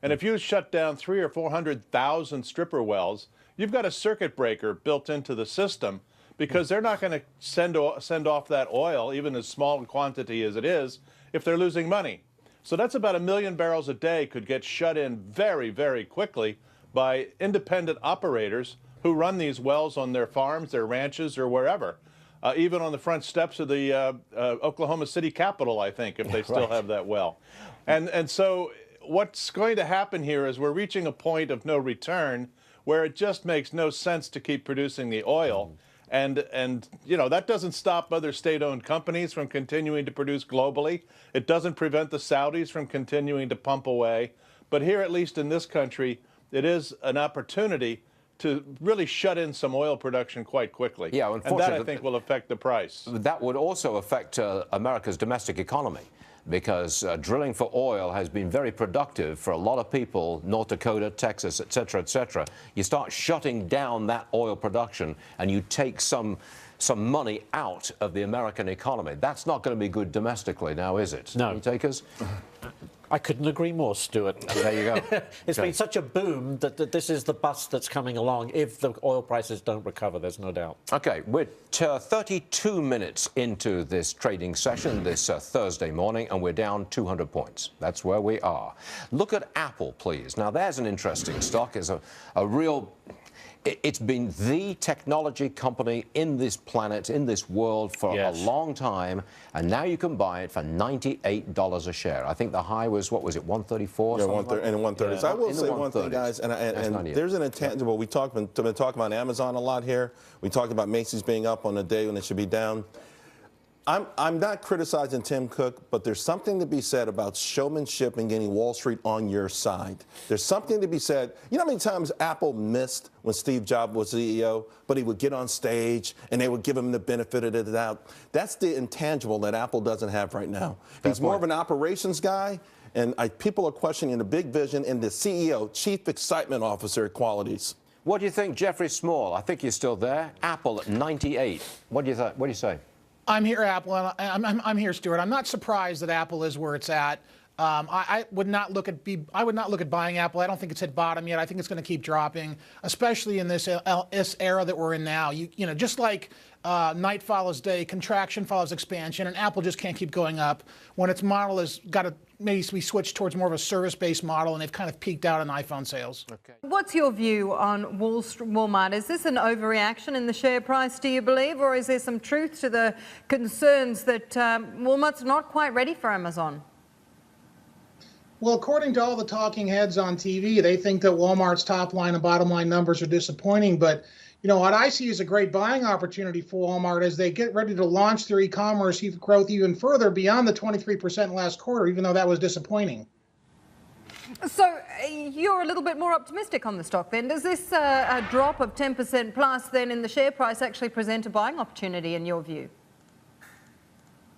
O: And if you shut down 300,000 or 400,000 stripper wells, you've got a circuit breaker built into the system, because they're not going to send off that oil, even as small a quantity as it is, if they're losing money. So that's about 1 million barrels a day could get shut in very, very quickly by independent operators who run these wells on their farms, their ranches, or wherever. Even on the front steps of the Oklahoma City Capitol, I think, if they still have that well. And so what's going to happen here is we're reaching a point of no return where it just makes no sense to keep producing the oil. And you know, that doesn't stop other state-owned companies from continuing to produce globally. It doesn't prevent the Saudis from continuing to pump away. But here, at least in this country, it is an opportunity to really shut in some oil production quite quickly.
D: Yeah,
O: and that, I think, will affect the price.
D: That would also affect America's domestic economy, because drilling for oil has been very productive for a lot of people, North Dakota, Texas, et cetera, et cetera. You start shutting down that oil production and you take some money out of the American economy. That's not going to be good domestically now, is it?
K: No.
D: Any takers?
K: I couldn't agree more, Stuart.
D: There you go.
K: It's been such a boom that this is the bust that's coming along if the oil prices don't recover, there's no doubt.
D: OK, we're 32 minutes into this trading session this Thursday morning, and we're down 200 points. That's where we are. Look at Apple, please. Now, there's an interesting stock. It's a real... It's been the technology company in this planet, in this world for a long time, and now you can buy it for $98 a share. I think the high was, what was it, 134?
J: Yeah, 130, and 130. So I will say one thing, guys, and there's an intangible. We've been talking about Amazon a lot here. We talked about Macy's being up on a day when it should be down. I'm not criticizing Tim Cook, but there's something to be said about showmanship and getting Wall Street on your side. There's something to be said. You know how many times Apple missed when Steve Jobs was CEO, but he would get on stage and they would give him the benefit of the doubt? That's the intangible that Apple doesn't have right now. He's more of an operations guy, and people are questioning the big vision and the CEO, Chief Excitement Officer qualities.
D: What do you think, Jeffrey Small? I think you're still there. Apple at 98. What do you say?
E: I'm here, Apple, and I'm here, Stuart. I'm not surprised that Apple is where it's at. I would not look at buying Apple. I don't think it's hit bottom yet. I think it's going to keep dropping, especially in this era that we're in now. You know, just like night follows day, contraction follows expansion, and Apple just can't keep going up when its model has got to maybe we switch towards more of a service-based model, and they've kind of peaked out in iPhone sales. Okay.
P: What's your view on Walmart? Is this an overreaction in the share price, do you believe, or is there some truth to the concerns that Walmart's not quite ready for Amazon?
B: Well, according to all the talking heads on TV, they think that Walmart's top line and bottom line numbers are disappointing. But, you know, what I see is a great buying opportunity for Walmart as they get ready to launch their e-commerce growth even further beyond the 23% last quarter, even though that was disappointing.
P: So you're a little bit more optimistic on the stock then. Does this a drop of 10% plus then in the share price actually present a buying opportunity in your view?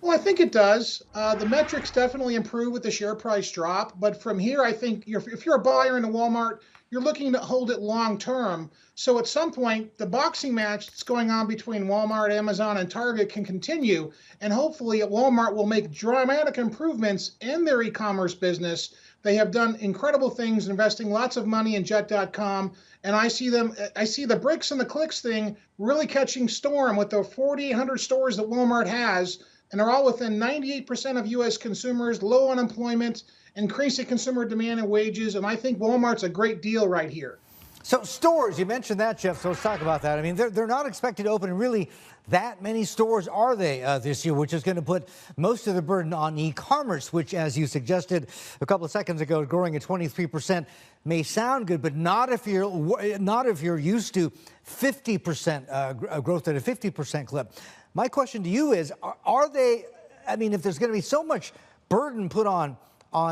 B: Well, I think it does. The metrics definitely improve with the share price drop. But from here, I think if you're a buyer into Walmart, you're looking to hold it long term. So at some point, the boxing match that's going on between Walmart, Amazon, and Target can continue. And hopefully Walmart will make dramatic improvements in their e-commerce business. They have done incredible things, investing lots of money in Jet.com. And I see the bricks and the clicks thing really catching storm with the 4,800 stores that Walmart has. And they're all within 98% of U.S. consumers, low unemployment, increasing consumer demand and wages. And I think Walmart's a great deal right here.
Q: So stores, you mentioned that, Jeff, so let's talk about that. I mean, they're not expected to open really that many stores, are they, this year, which is going to put most of the burden on e-commerce, which, as you suggested a couple of seconds ago, growing at 23% may sound good, but not if you're used to 50% growth at a 50% clip. My question to you is, are they, I mean, if there's going to be so much burden put on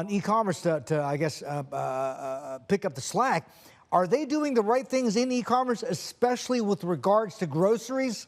Q: e-commerce to I guess, pick up the slack, are they doing the right things in e-commerce, especially with regards to groceries?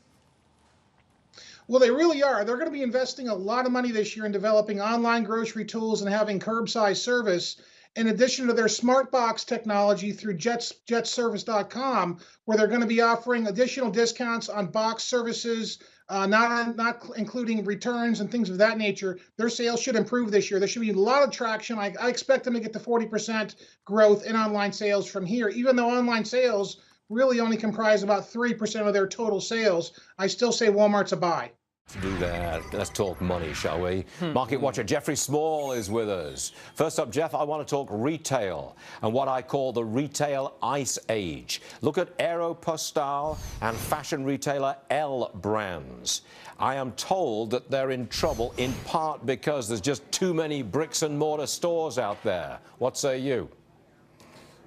B: Well, they really are. They're going to be investing a lot of money this year in developing online grocery tools and having curbside service, in addition to their smart box technology through jetservice.com, where they're going to be offering additional discounts on box services, not including returns and things of that nature. Their sales should improve this year. There should be a lot of traction. I expect them to get to 40% growth in online sales from here, even though online sales really only comprise about 3% of their total sales. I still say Walmart's a buy.
D: To do that, let's talk money, shall we? Market watcher Jeffrey Small is with us. First up, Jeff, I want to talk retail and what I call the retail ice age. Look at Aeropostale and fashion retailer L Brands. I am told that they're in trouble in part because there's just too many bricks and mortar stores out there. What say you?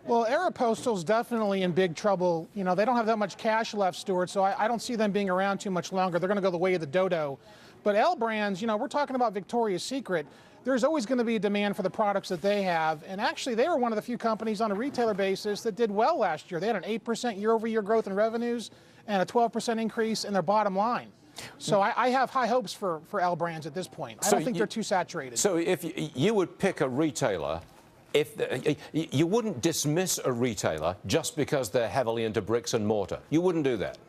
E: Well, Aeropostal's definitely in big trouble. You know, they don't have that much cash left, Stuart, so I don't see them being around too much longer. They're going to go the way of the dodo. But L Brands, you know, we're talking about Victoria's Secret. There's always going to be a demand for the products that they have. And actually, they were one of the few companies on a retailer basis that did well last year. They had an 8% year-over-year growth in revenues and a 12% increase in their bottom line. So I have high hopes for L Brands at this point. I don't think they're too saturated.
D: So if you would pick a retailer, you wouldn't dismiss a retailer just because they're heavily into bricks and mortar. You wouldn't do that.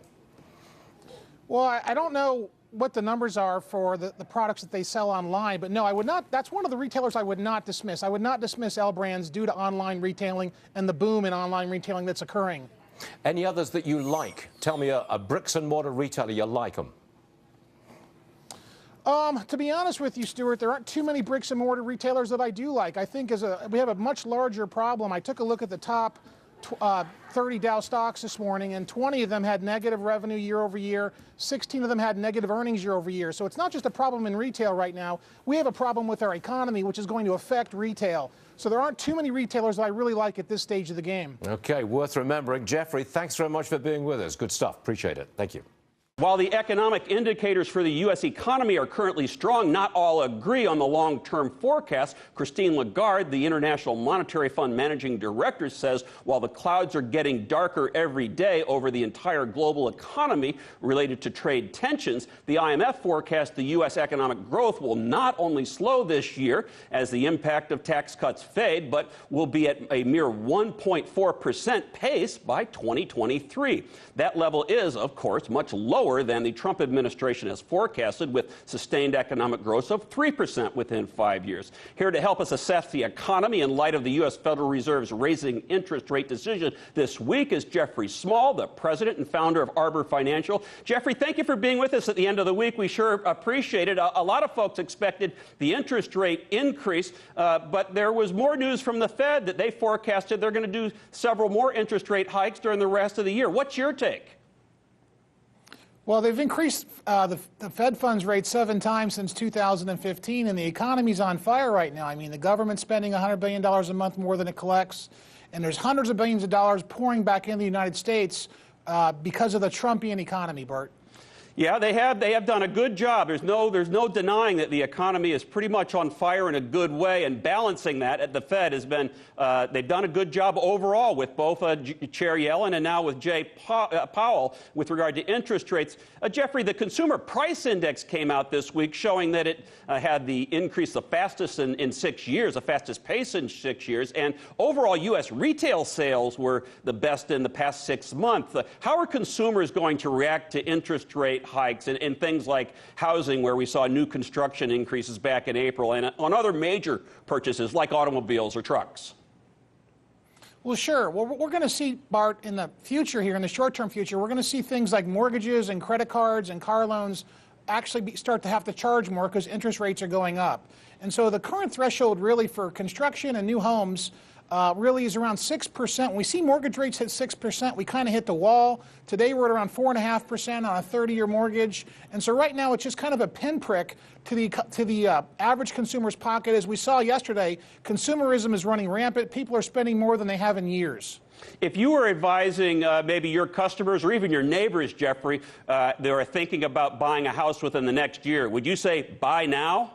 E: Well, I don't know what the numbers are for the products that they sell online, but no, I would not. That's one of the retailers I would not dismiss. I would not dismiss L Brands due to online retailing and the boom in online retailing that's occurring.
D: Any others that you like? Tell me a bricks and mortar retailer you like them.
E: To be honest with you, Stuart, there aren't too many bricks and mortar retailers that I do like. I think we have a much larger problem. I took a look at the top 30 Dow stocks this morning, and 20 of them had negative revenue year over year. 16 of them had negative earnings year over year. So it's not just a problem in retail right now. We have a problem with our economy, which is going to affect retail. So there aren't too many retailers that I really like at this stage of the game.
D: Okay, worth remembering. Jeffrey, thanks very much for being with us. Good stuff. Appreciate it. Thank you.
G: While the economic indicators for the U.S. economy are currently strong, not all agree on the long-term forecast. Christine Lagarde, the International Monetary Fund Managing Director, says while the clouds are getting darker every day over the entire global economy related to trade tensions, the IMF forecasts the U.S. economic growth will not only slow this year as the impact of tax cuts fade, but will be at a mere 1.4% pace by 2023. That level is, of course, much lower than the Trump administration has forecasted, with sustained economic growth of 3% within 5 years. Here to help us assess the economy in light of the U.S. Federal Reserve's raising interest rate decision this week is Jeffrey Small, the president and founder of Arbor Financial. Jeffrey, thank you for being with us at the end of the week. We sure appreciate it. A lot of folks expected the interest rate increase, but there was more news from the Fed that they forecasted they're going to do several more interest rate hikes during the rest of the year. What's your take?
E: Well, they've increased the Fed funds rate 7 times since 2015, and the economy's on fire right now. I mean, the government's spending $100 billion a month more than it collects, and there's hundreds of billions of dollars pouring back into the United States because of the Trumpian economy, Bert.
G: Yeah, they have done a good job. There's no denying that the economy is pretty much on fire in a good way, and balancing that at the Fed has been, they've done a good job overall with both Chair Yellen and now with Jay Powell with regard to interest rates. Jeffrey, the Consumer Price Index came out this week showing that it had the increase the fastest in 6 years, the fastest pace in 6 years, and overall U.S. retail sales were the best in the past 6 months. How are consumers going to react to interest rate hikes and things like housing, where we saw new construction increases back in April, and on other major purchases like automobiles or trucks?
E: Well, sure. Well, we're going to see, Bart, in the future here, in the short-term future, we're going to see things like mortgages and credit cards and car loans actually start to have to charge more because interest rates are going up. And so the current threshold really for construction and new homes really is around 6%. When we see mortgage rates hit 6%, we kind of hit the wall. Today we're at around 4.5% on a 30-year mortgage. And so right now it's just kind of a pinprick to the average consumer's pocket. As we saw yesterday, consumerism is running rampant. People are spending more than they have in years.
G: If you were advising maybe your customers or even your neighbors, Jeffrey, that are thinking about buying a house within the next year, would you say buy now?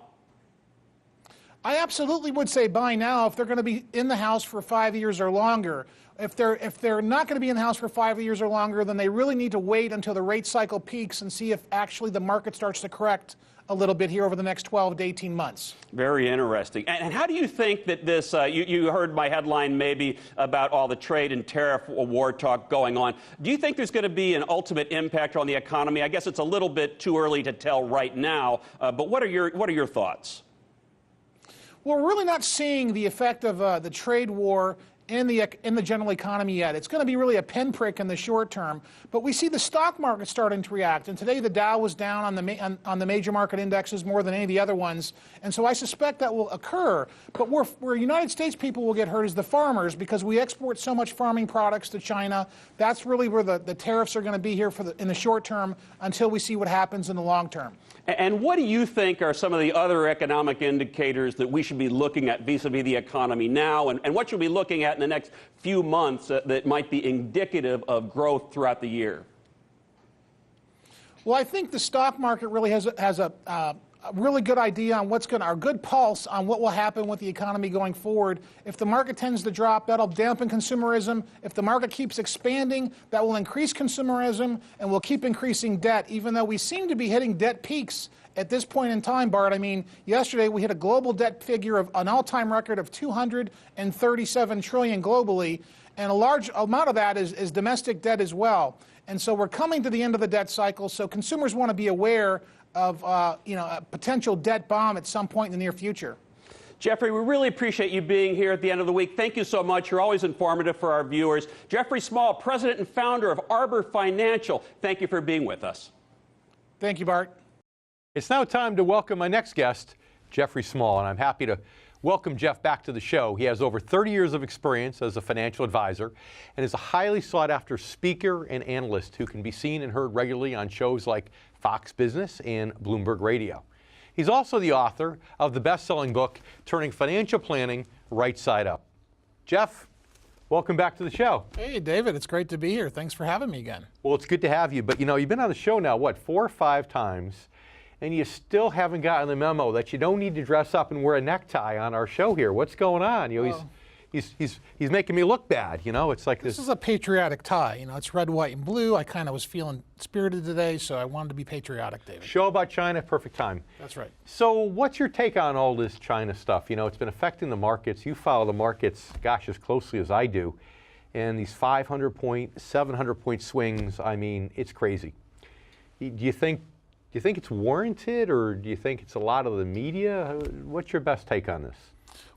E: I absolutely would say buy now if they're going to be in the house for 5 years or longer. If they're not going to be in the house for 5 years or longer, then they really need to wait until the rate cycle peaks and see if actually the market starts to correct a little bit here over the next 12 to 18 months.
G: Very interesting. And how do you think that this, you heard my headline maybe about all the trade and tariff war talk going on. Do you think there's going to be an ultimate impact on the economy? I guess it's a little bit too early to tell right now, but what are your thoughts?
E: Well, we're really not seeing the effect of the trade war in the general economy yet. It's going to be really a pinprick in the short term, but we see the stock market starting to react. And today the Dow was down on the major market indexes more than any of the other ones, and so I suspect that will occur. But where United States people will get hurt is the farmers, because we export so much farming products to China. That's really where the tariffs are going to be here in the short term until we see what happens in the long term.
G: And what do you think are some of the other economic indicators that we should be looking at vis-a-vis the economy now, and what should we be looking at in the next few months that might be indicative of growth throughout the year?
E: Well, I think the stock market really has a really good idea on our good pulse on what will happen with the economy going forward. If the market tends to drop, that'll dampen consumerism. If the market keeps expanding, that will increase consumerism and will keep increasing debt, even though we seem to be hitting debt peaks at this point in time, Bart. I mean, yesterday we hit a global debt figure of an all-time record of $237 trillion globally, and a large amount of that is domestic debt as well. And so we're coming to the end of the debt cycle, so consumers want to be aware of a potential debt bomb at some point in the near future.
G: Jeffrey, we really appreciate you being here at the end of the week. Thank you so much. You're always informative for our viewers. Jeffrey Small, president and founder of Arbor Financial. Thank you for being with us.
E: Thank you, Bart.
I: It's now time to welcome my next guest, Jeffrey Small, and I'm happy to welcome Jeff back to the show. He has over 30 years of experience as a financial advisor and is a highly sought-after speaker and analyst who can be seen and heard regularly on shows like Fox Business and Bloomberg Radio. He's also the author of the best-selling book, Turning Financial Planning Right Side Up. Jeff, welcome back to the show.
E: Hey, David, it's great to be here. Thanks for having me again.
I: Well, it's good to have you. But, you know, you've been on the show now, what, 4 or 5 times, and you still haven't gotten the memo that you don't need to dress up and wear a necktie on our show here. What's going on? You know, he's making me look bad. You know, it's like
E: this is a patriotic tie. You know, it's red, white, and blue. I kind of was feeling spirited today, so I wanted to be patriotic, David.
I: Show about China, perfect time.
E: That's right.
I: So what's your take on all this China stuff? You know, it's been affecting the markets. You follow the markets, gosh, as closely as I do. And these 500-point, 700-point swings, I mean, it's crazy. Do you think it's warranted, or do you think it's a lot of the media? What's your best take on this?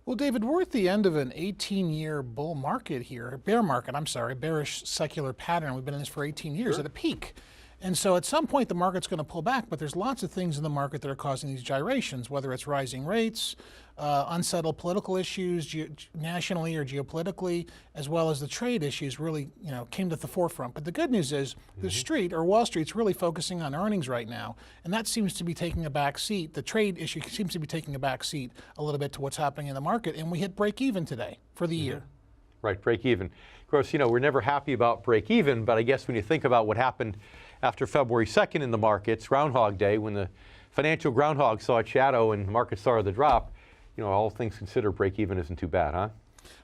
E: Well, David, we're at the end of an 18-year bull market here, bearish secular pattern. We've been in this for 18 years at a peak. And so at some point the market's going to pull back, but there's lots of things in the market that are causing these gyrations, whether it's rising rates, unsettled political issues nationally or geopolitically, as well as the trade issues really, you know, came to the forefront. But the good news is the street, or Wall Street's really focusing on earnings right now, and that seems to be taking a back seat. The trade issue seems to be taking a back seat a little bit to what's happening in the market, and we hit break even today for the year.
I: Right, break even. Of course, you know, we're never happy about break even, but I guess when you think about what happened after February 2nd in the markets, Groundhog Day, when the financial groundhog saw its shadow and markets started to drop, you know, all things considered, break even isn't too bad, huh?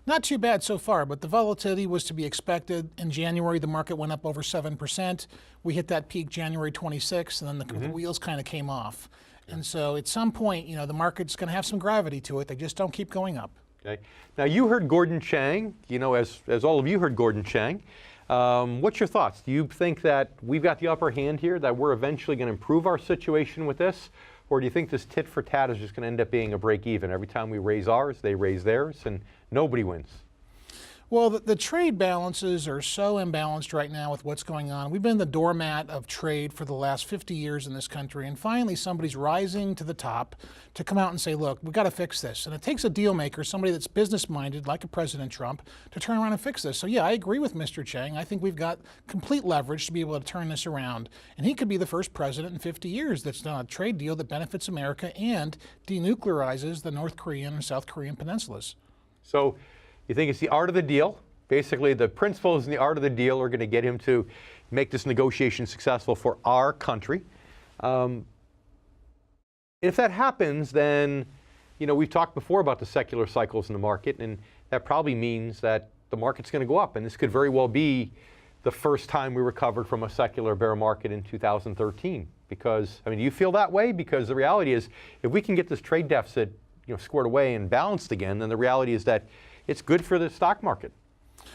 E: Not too bad so far, but the volatility was to be expected. In January, the market went up over 7%. We hit that peak January 26th, and then the wheels kind of came off. And so at some point, you know, the market's going to have some gravity to it. They just don't keep going up.
I: Okay. Now, you heard Gordon Chang, you know, as all of you heard Gordon Chang. What's your thoughts? Do you think that we've got the upper hand here, that we're eventually going to improve our situation with this? Or do you think this tit for tat is just going to end up being a break even? Every time we raise ours, they raise theirs, and nobody wins.
E: Well, the trade balances are so imbalanced right now with what's going on. We've been the doormat of trade for the last 50 years in this country, and finally somebody's rising to the top to come out and say, look, we've got to fix this. And it takes a deal maker, somebody that's business-minded, like a President Trump, to turn around and fix this. So yeah, I agree with Mr. Chang. I think we've got complete leverage to be able to turn this around. And he could be the first president in 50 years that's done a trade deal that benefits America and denuclearizes the North Korean and South Korean peninsulas.
I: So you think it's the art of the deal? Basically, the principles and the art of the deal are going to get him to make this negotiation successful for our country. If that happens, then, you know, we've talked before about the secular cycles in the market, and that probably means that the market's going to go up. And this could very well be the first time we recovered from a secular bear market in 2013. Because, I mean, do you feel that way? Because the reality is, if we can get this trade deficit, you know, squared away and balanced again, then the reality is that it's good for the stock market.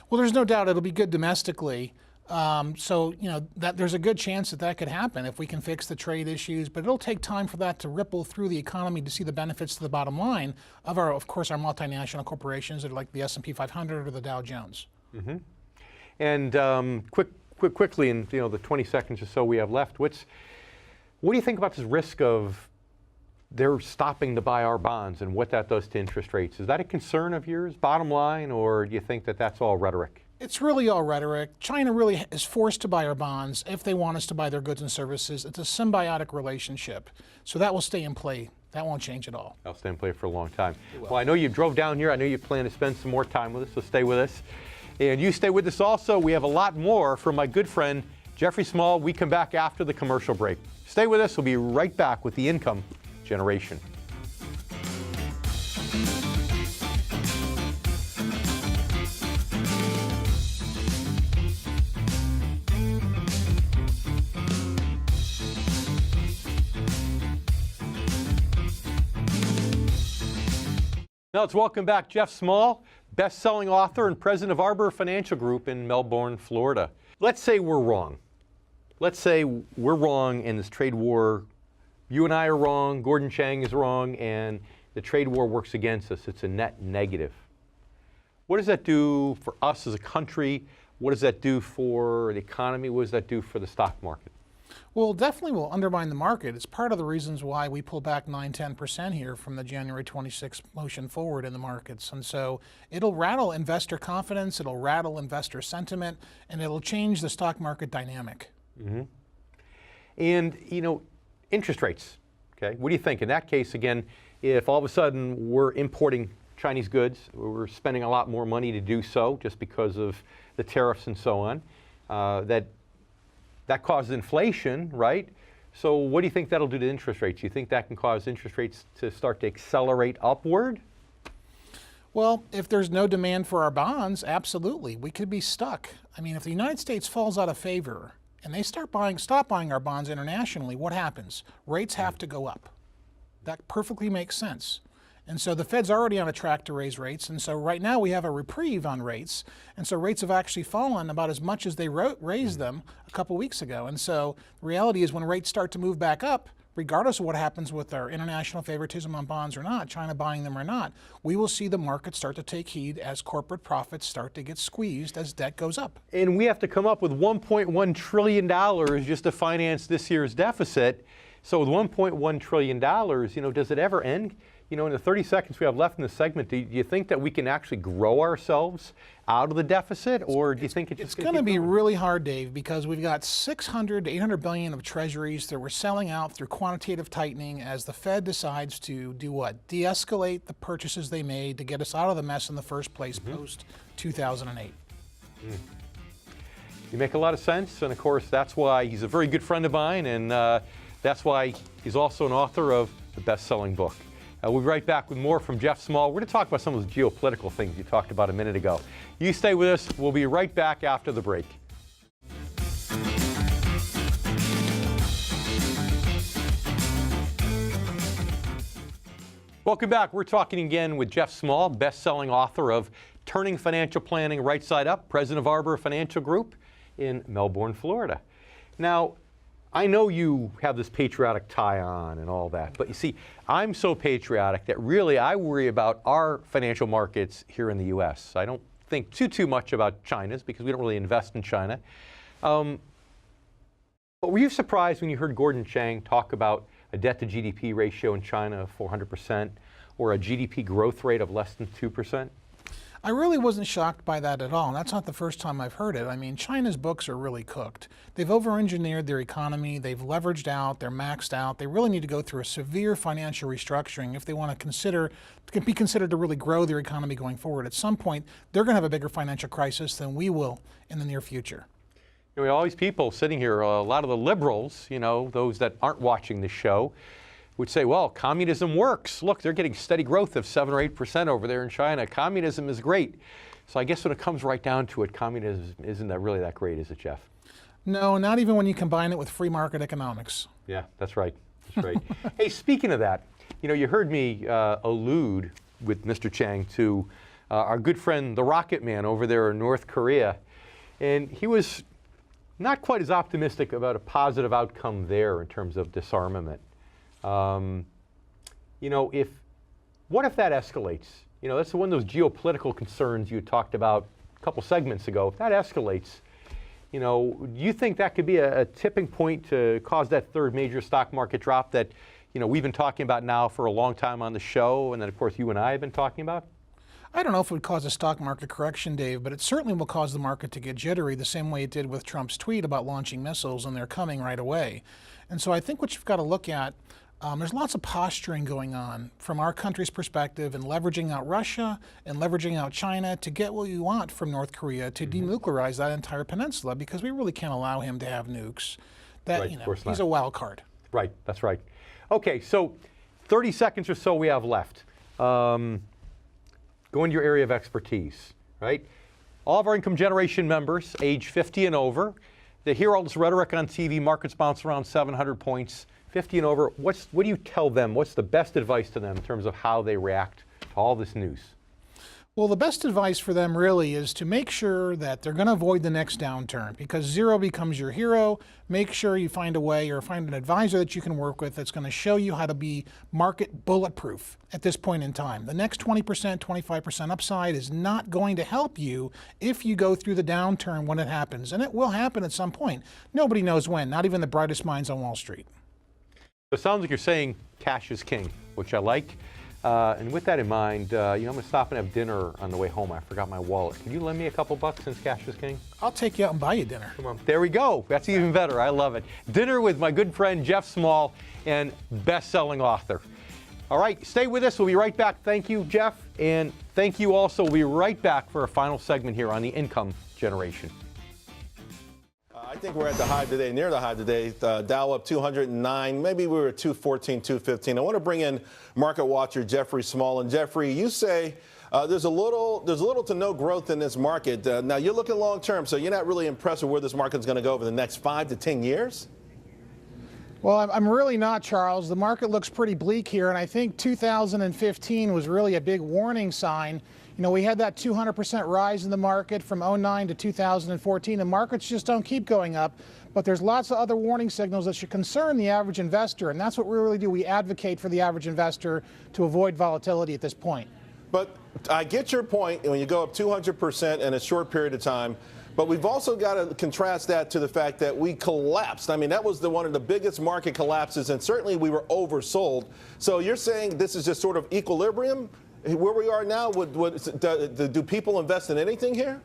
E: Well, there's no doubt it'll be good domestically. So, you know, that there's a good chance that could happen if we can fix the trade issues, but it'll take time for that to ripple through the economy to see the benefits to the bottom line of course, our multinational corporations that are like the S&P 500 or the Dow Jones.
I: And quickly, in, you know, the 20 seconds or so we have left, what do you think about this risk of they're stopping to buy our bonds and what that does to interest rates? Is that a concern of yours, bottom line, or do you think that that's all rhetoric?
E: It's really all rhetoric. China really is forced to buy our bonds if they want us to buy their goods and services. It's a symbiotic relationship. So that will stay in play. That won't change at all.
I: That'll stay in play for a long time. Well, I know you drove down here. I know you plan to spend some more time with us, so stay with us. And you stay with us also. We have a lot more from my good friend, Jeffrey Small. We come back after the commercial break. Stay with us. We'll be right back with the Income Generation. Now let's welcome back Jeff Small, best-selling author and president of Arbor Financial Group in Melbourne, Florida. Let's say we're wrong. Let's say we're wrong in this trade war. You and I are wrong, Gordon Chang is wrong, and the trade war works against us. It's a net negative. What does that do for us as a country? What does that do for the economy? What does that do for the stock market?
E: Well, definitely will undermine the market. It's part of the reasons why we pull back 9–10% here from the January 26th motion forward in the markets. And so it'll rattle investor confidence, it'll rattle investor sentiment, and it'll change the stock market dynamic.
I: Mm-hmm. And, you know, interest rates, okay? What do you think? In that case, again, if all of a sudden we're importing Chinese goods, we're spending a lot more money to do so just because of the tariffs and so on, that causes inflation, right? So what do you think that'll do to interest rates? You think that can cause interest rates to start to accelerate upward?
E: Well, if there's no demand for our bonds, absolutely. We could be stuck. I mean, if the United States falls out of favor and they stop buying our bonds internationally, what happens? Rates have to go up. That perfectly makes sense. And so the Fed's already on a track to raise rates. And so right now we have a reprieve on rates. And so rates have actually fallen about as much as they raised them a couple weeks ago. And so the reality is when rates start to move back up, regardless of what happens with our international favoritism on bonds or not, China buying them or not, we will see the market start to take heed as corporate profits start to get squeezed as debt goes up.
I: And we have to come up with $1.1 trillion just to finance this year's deficit. So with $1.1 trillion, you know, does it ever end? You know, in the 30 seconds we have left in this segment, do you think that we can actually grow ourselves out of the deficit, or do you think it's
E: going to be really hard, Dave, because we've got 600 to 800 billion of treasuries that we're selling out through quantitative tightening as the Fed decides to do what? De-escalate the purchases they made to get us out of the mess in the first place post 2008.
I: You make a lot of sense, and of course that's why he's a very good friend of mine, and that's why he's also an author of the best-selling book. We'll be right back with more from Jeff Small. We're going to talk about some of those geopolitical things you talked about a minute ago. You stay with us. We'll be right back after the break. Welcome back. We're talking again with Jeff Small, best-selling author of Turning Financial Planning Right Side Up, president of Arbor Financial Group in Melbourne, Florida. Now, I know you have this patriotic tie on and all that, but you see, I'm so patriotic that really I worry about our financial markets here in the U.S. I don't think too much about China's because we don't really invest in China. But were you surprised when you heard Gordon Chang talk about a debt-to-GDP ratio in China of 400% or a GDP growth rate of less than 2%?
E: I really wasn't shocked by that at all, and that's not the first time I've heard it. I mean, China's books are really cooked. They've over-engineered their economy, they've leveraged out, they're maxed out. They really need to go through a severe financial restructuring if they want to be considered to really grow their economy going forward. At some point, they're going to have a bigger financial crisis than we will in the near future.
I: You know, all these people sitting here, a lot of the liberals, you know, those that aren't watching the show, would say, well, communism works. Look, they're getting steady growth of 7 or 8% over there in China. Communism is great. So I guess when it comes right down to it, communism isn't really that great, is it, Jeff?
E: No, not even when you combine it with free market economics.
I: Yeah, that's right. That's right. Hey, speaking of that, you know, you heard me allude with Mr. Chang to our good friend, the Rocket Man over there in North Korea. And he was not quite as optimistic about a positive outcome there in terms of disarmament. You know, what if that escalates? You know, that's one of those geopolitical concerns you talked about a couple segments ago. If that escalates, you know, do you think that could be a tipping point to cause that third major stock market drop that, you know, we've been talking about now for a long time on the show, and then, of course, you and I have been talking about?
E: I don't know if it would cause a stock market correction, Dave, but it certainly will cause the market to get jittery the same way it did with Trump's tweet about launching missiles, and they're coming right away. And so I think what you've got to look at, there's lots of posturing going on from our country's perspective and leveraging out Russia and leveraging out China to get what you want from North Korea to denuclearize that entire peninsula, because we really can't allow him to have nukes. That,
I: right,
E: you know,
I: of course not.
E: He's a wild card.
I: Right, that's right. Okay, so 30 seconds or so we have left. Go into your area of expertise, right? All of our income generation members, age 50 and over, they hear all this rhetoric on TV, markets bounce around 700 points. 50 and over, what do you tell them? What's the best advice to them in terms of how they react to all this news?
E: Well, the best advice for them really is to make sure that they're going to avoid the next downturn, because zero becomes your hero. Make sure you find a way or find an advisor that you can work with that's going to show you how to be market bulletproof at this point in time. The next 20%, 25% upside is not going to help you if you go through the downturn when it happens. And it will happen at some point. Nobody knows when, not even the brightest minds on Wall Street.
I: So it sounds like you're saying cash is king, which I like. And with that in mind, I'm going to stop and have dinner on the way home. I forgot my wallet. Can you lend me a couple bucks since cash is king?
E: I'll take you out and buy you dinner.
I: Come on. There we go. That's even better. I love it. Dinner with my good friend Jeff Small, and best-selling author. All right, stay with us. We'll be right back. Thank you, Jeff. And thank you also. We'll be right back for a final segment here on the income generation.
J: I think we're at the high today, near the high today. Dow up 209. Maybe we were at 214, 215. I want to bring in market watcher Jeffrey Small. And Jeffrey, you say there's a little to no growth in this market. Now you're looking long term, so you're not really impressed with where this market's going to go over the next 5 to 10 years?
E: Well, I'm really not, Charles. The market looks pretty bleak here, and I think 2015 was really a big warning sign. You know, we had that 200% rise in the market from 2009 to 2014, and markets just don't keep going up. But there's lots of other warning signals that should concern the average investor, and that's what we really do. We advocate for the average investor to avoid volatility at this point.
J: But I get your point when you go up 200% in a short period of time. But we've also got to contrast that to the fact that we collapsed. I mean, that was one of the biggest market collapses, and certainly we were oversold. So you're saying this is just sort of equilibrium? Where we are now, do people invest in anything here?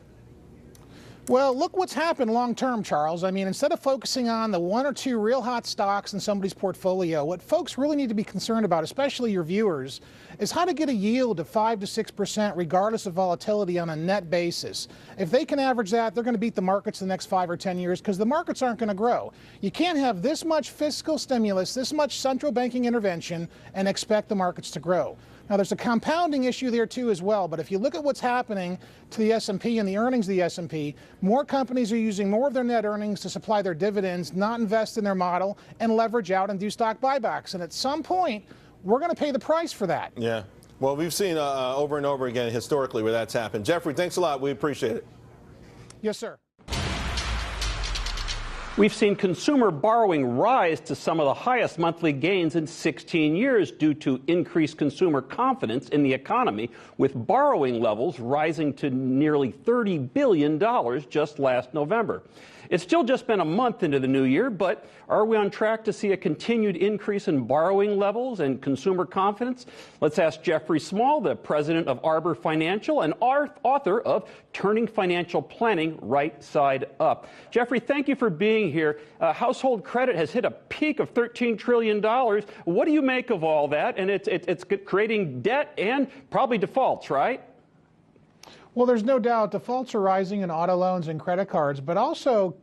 E: Well, look what's happened long term, Charles. I mean, instead of focusing on the one or two real hot stocks in somebody's portfolio, what folks really need to be concerned about, especially your viewers, is how to get a yield of 5 to 6% regardless of volatility on a net basis. If they can average that, they're going to beat the markets the next 5 or 10 years because the markets aren't going to grow. You can't have this much fiscal stimulus, this much central banking intervention, and expect the markets to grow. Now, there's a compounding issue there, too, as well. But if you look at what's happening to the S&P and the earnings of the S&P, more companies are using more of their net earnings to supply their dividends, not invest in their model, and leverage out and do stock buybacks. And at some point, we're going to pay the price for that.
J: Yeah. Well, we've seen over and over again historically where that's happened. Jeffrey, thanks a lot. We appreciate it.
E: Yes, sir.
G: We've seen consumer borrowing rise to some of the highest monthly gains in 16 years due to increased consumer confidence in the economy, with borrowing levels rising to nearly $30 billion just last November. It's still just been a month into the new year, but are we on track to see a continued increase in borrowing levels and consumer confidence? Let's ask Jeffrey Small, the president of Arbor Financial and author of Turning Financial Planning Right Side Up. Jeffrey, thank you for being here. Household credit has hit a peak of $13 trillion. What do you make of all that? And it's creating debt and probably defaults, right?
E: Well, there's no doubt defaults are rising in auto loans and credit cards, but also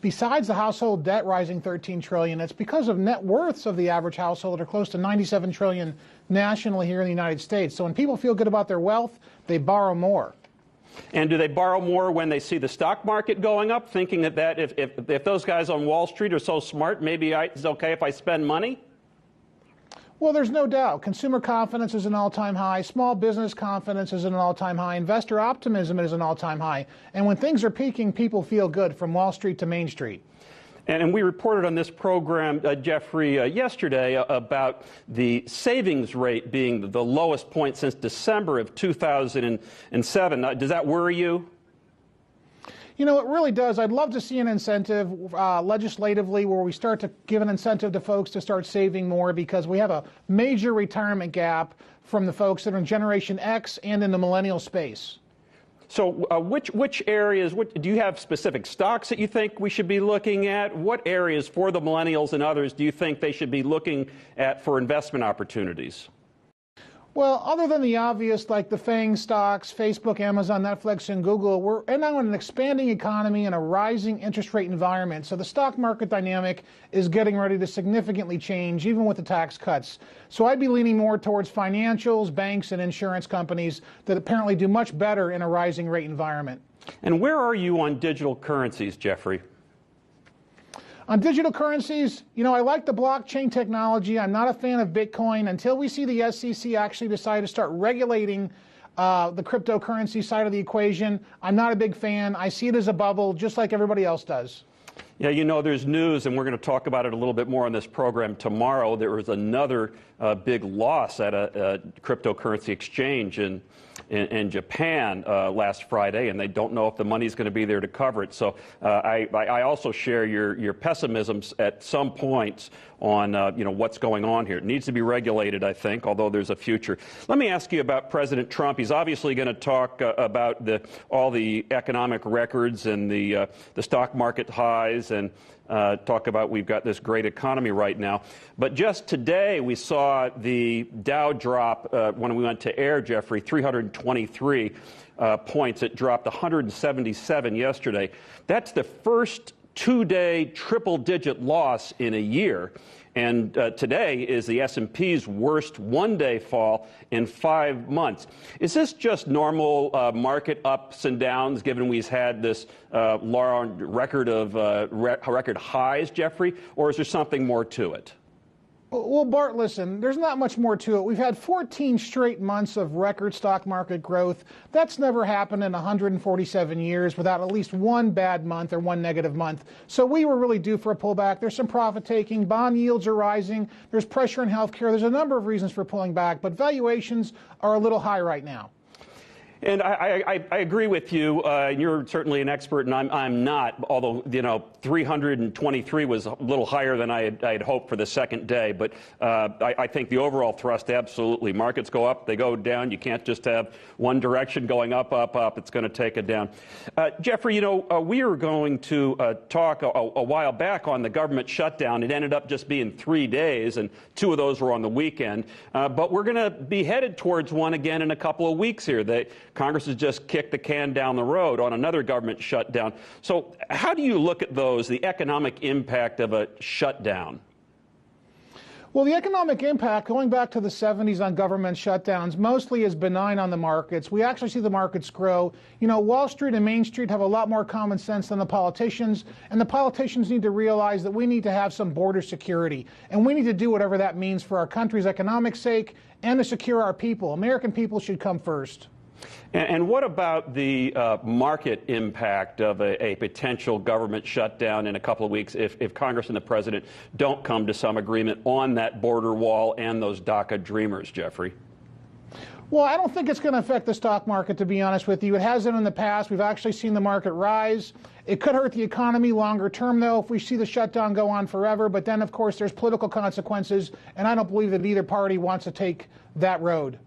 E: besides the household debt rising $13 trillion, it's because of net worths of the average household that are close to $97 trillion nationally here in the United States. So when people feel good about their wealth, they borrow more.
G: And do they borrow more when they see the stock market going up, thinking that if those guys on Wall Street are so smart, maybe it's okay if I spend money?
E: Well, there's no doubt. Consumer confidence is an all-time high. Small business confidence is an all-time high. Investor optimism is an all-time high. And when things are peaking, people feel good from Wall Street to Main Street.
G: And we reported on this program, Jeffrey, yesterday about the savings rate being the lowest point since December of 2007. Does that worry you?
E: You know, it really does. I'd love to see an incentive legislatively where we start to give an incentive to folks to start saving more, because we have a major retirement gap from the folks that are in Generation X and in the millennial space.
G: So which areas, do you have specific stocks that you think we should be looking at? What areas for the millennials and others do you think they should be looking at for investment opportunities?
E: Well, other than the obvious, like the FANG stocks, Facebook, Amazon, Netflix, and Google, we're now in an expanding economy and a rising interest rate environment. So the stock market dynamic is getting ready to significantly change, even with the tax cuts. So I'd be leaning more towards financials, banks, and insurance companies that apparently do much better in a rising rate environment.
G: And where are you on digital currencies, Jeffrey?
E: On digital currencies, you know, I like the blockchain technology. I'm not a fan of Bitcoin until we see the SEC actually decide to start regulating the cryptocurrency side of the equation. I'm not a big fan. I see it as a bubble, just like everybody else does.
G: Yeah, you know, there's news, and we're going to talk about it a little bit more on this program tomorrow. There was another big loss at a cryptocurrency exchange in Japan last Friday, and they don't know if the money's going to be there to cover it. So I also share your pessimisms at some points on what's going on here. It needs to be regulated, I think, although there's a future. Let me ask you about President Trump. He's obviously going to talk about all the economic records and the stock market highs, and talk about we've got this great economy right now. But just today we saw the Dow drop when we went to air, Jeffrey, 323 points. It dropped 177 yesterday. That's the first two-day triple-digit loss in a year. And today is the S&P's worst one-day fall in 5 months. Is this just normal market ups and downs, given we've had this long record of record highs, Jeffrey, or is there something more to it?
E: Well, Bart, listen, there's not much more to it. We've had 14 straight months of record stock market growth. That's never happened in 147 years without at least one bad month or one negative month. So we were really due for a pullback. There's some profit taking. Bond yields are rising. There's pressure in healthcare. There's a number of reasons for pulling back, but valuations are a little high right now.
G: And I agree with you. You're certainly an expert, and I'm not. Although 323 was a little higher than I had hoped for the second day. But I think the overall thrust, absolutely. Markets go up, they go down. You can't just have one direction going up, up, up. It's going to take it down. Jeffrey, we were going to talk a while back on the government shutdown. It ended up just being 3 days, and 2 of those were on the weekend. But we're going to be headed towards one again in a couple of weeks here. Congress has just kicked the can down the road on another government shutdown. So how do you look at those, the economic impact of a shutdown?
E: Well, the economic impact, going back to the 70s on government shutdowns, mostly is benign on the markets. We actually see the markets grow. Wall Street and Main Street have a lot more common sense than the politicians, and the politicians need to realize that we need to have some border security, and we need to do whatever that means for our country's economic sake and to secure our people. American people should come first.
G: And what about the market impact of a potential government shutdown in a couple of weeks if Congress and the president don't come to some agreement on that border wall and those DACA dreamers, Jeffrey?
E: Well, I don't think it's going to affect the stock market, to be honest with you. It hasn't in the past. We've actually seen the market rise. It could hurt the economy longer term, though, if we see the shutdown go on forever. But then, of course, there's political consequences, and I don't believe that either party wants to take that road.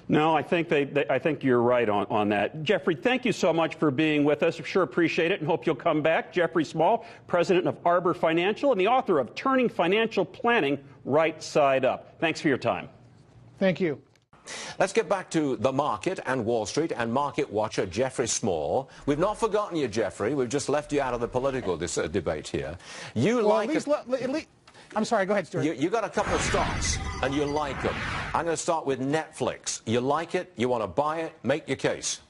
G: No, I think I think you're right on that. Jeffrey, thank you so much for being with us. Sure appreciate it and hope you'll come back. Jeffrey Small, president of Arbor Financial and the author of Turning Financial Planning Right Side Up. Thanks for your time.
E: Thank you.
D: Let's get back to the market and Wall Street and market watcher Jeffrey Small. We've not forgotten you, Jeffrey. We've just left you out of the political debate here.
E: I'm sorry, go ahead, Stuart.
D: You got a couple of stocks, and you like them. I'm going to start with Netflix. You like it, you want to buy it, make your case.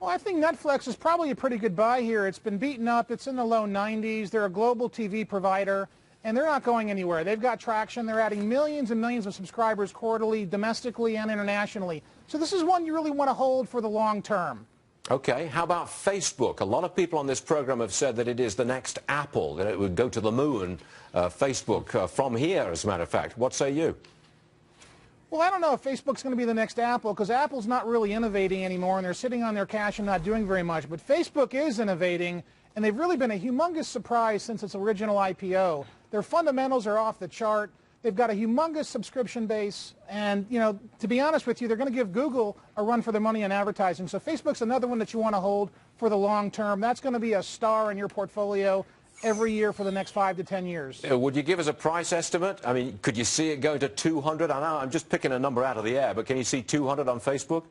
E: Well, I think Netflix is probably a pretty good buy here. It's been beaten up. It's in the low 90s. They're a global TV provider, and they're not going anywhere. They've got traction. They're adding millions and millions of subscribers quarterly, domestically and internationally. So this is one you really want to hold for the long term.
D: Okay, how about Facebook? A lot of people on this program have said that it is the next Apple, that it would go to the moon, Facebook, from here, as a matter of fact. What say you?
E: Well, I don't know if Facebook's going to be the next Apple, because Apple's not really innovating anymore, and they're sitting on their cash and not doing very much. But Facebook is innovating, and they've really been a humongous surprise since its original IPO. Their fundamentals are off the chart. They've got a humongous subscription base, and, to be honest with you, they're going to give Google a run for their money on advertising. So Facebook's another one that you want to hold for the long term. That's going to be a star in your portfolio every year for the next 5 to 10 years.
D: Would you give us a price estimate? I mean, could you see it going to 200? I know I'm just picking a number out of the air, but can you see 200 on Facebook?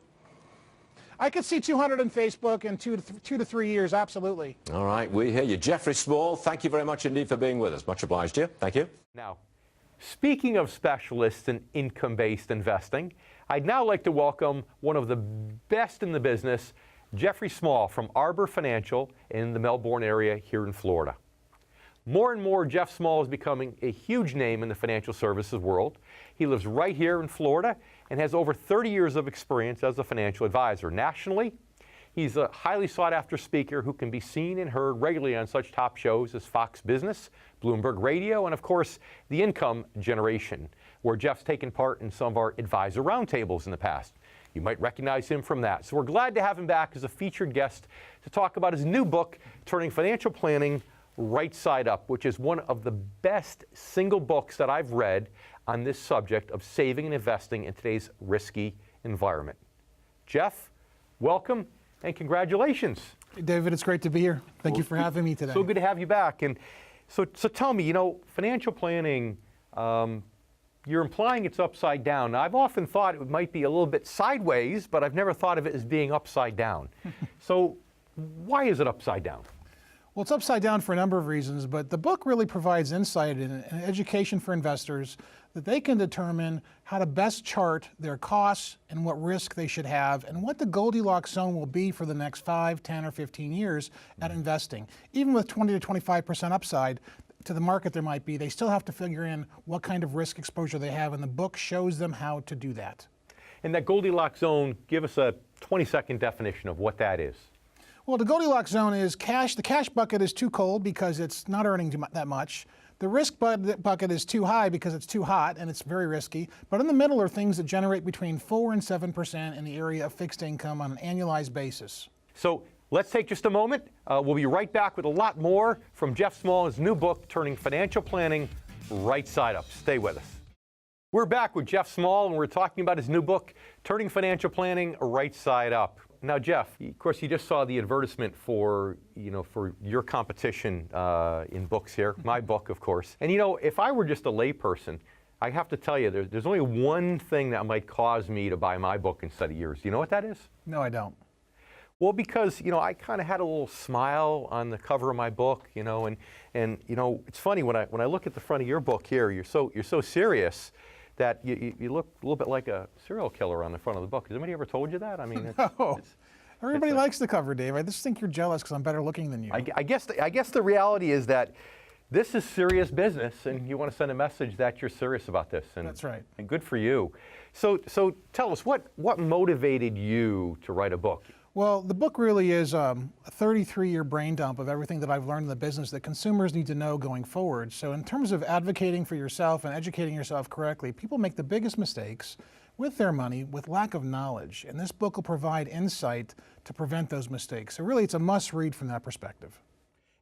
E: I could see 200 on Facebook in 2 to 3 years, absolutely.
D: All right, we hear you. Jeffrey Small, thank you very much indeed for being with us. Much obliged to you. Thank you.
I: Now, speaking of specialists in income-based investing, I'd now like to welcome one of the best in the business, Jeffrey Small from Arbor Financial in the Melbourne area here in Florida. More and more, Jeff Small is becoming a huge name in the financial services world. He lives right here in Florida and has over 30 years of experience as a financial advisor. Nationally, he's a highly sought-after speaker who can be seen and heard regularly on such top shows as Fox Business, Bloomberg Radio, and of course, The Income Generation, where Jeff's taken part in some of our advisor roundtables in the past. You might recognize him from that. So we're glad to have him back as a featured guest to talk about his new book, Turning Financial Planning Right Side Up, which is one of the best single books that I've read on this subject of saving and investing in today's risky environment. Jeff, welcome and congratulations.
E: Hey, David, it's great to be here. Thank you for having me today.
I: So good to have you back. And so tell me, financial planning, you're implying it's upside down. Now, I've often thought it might be a little bit sideways, but I've never thought of it as being upside down. So why is it upside down?
E: Well, it's upside down for a number of reasons, but the book really provides insight and education for investors that they can determine how to best chart their costs and what risk they should have and what the Goldilocks zone will be for the next 5, 10, or 15 years at investing. Even with 20 to 25% upside to the market there might be, they still have to figure in what kind of risk exposure they have, and the book shows them how to do that.
I: And that Goldilocks zone, give us a 20-second definition of what that is.
E: Well, the Goldilocks zone is cash. The cash bucket is too cold because it's not earning that much. The risk bucket is too high because it's too hot and it's very risky. But in the middle are things that generate between 4 and 7% in the area of fixed income on an annualized basis.
I: So let's take just a moment. We'll be right back with a lot more from Jeff Small's new book, Turning Financial Planning Right Side Up. Stay with us. We're back with Jeff Small, and we're talking about his new book, Turning Financial Planning Right Side Up. Now, Jeff, of course, you just saw the advertisement for your competition in books here, my book, of course. And, if I were just a layperson, I have to tell you, there's only one thing that might cause me to buy my book instead of yours. Do you know what that is?
E: No, I don't.
I: Well, because, I kind of had a little smile on the cover of my book, and it's funny, when I look at the front of your book here, you're so serious that you look a little bit like a serial killer on the front of the book. Has anybody ever told you that? I mean,
E: Everybody likes the cover, Dave. I just think you're jealous because I'm better looking than you.
I: I guess the reality is that this is serious business, and you want to send a message that you're serious about this. And,
E: that's right.
I: And good for you. So tell us, what motivated you to write a book?
E: Well, the book really is a 33-year brain dump of everything that I've learned in the business that consumers need to know going forward. So in terms of advocating for yourself and educating yourself correctly, people make the biggest mistakes with their money with lack of knowledge. And this book will provide insight to prevent those mistakes. So really, it's a must-read from that perspective.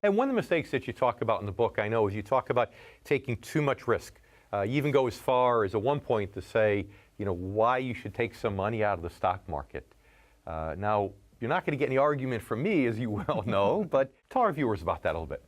I: And one of the mistakes that you talk about in the book, I know, is you talk about taking too much risk. You even go as far as at one point to say, why you should take some money out of the stock market. Now, you're not going to get any argument from me, as you well know, but tell our viewers about that a little bit.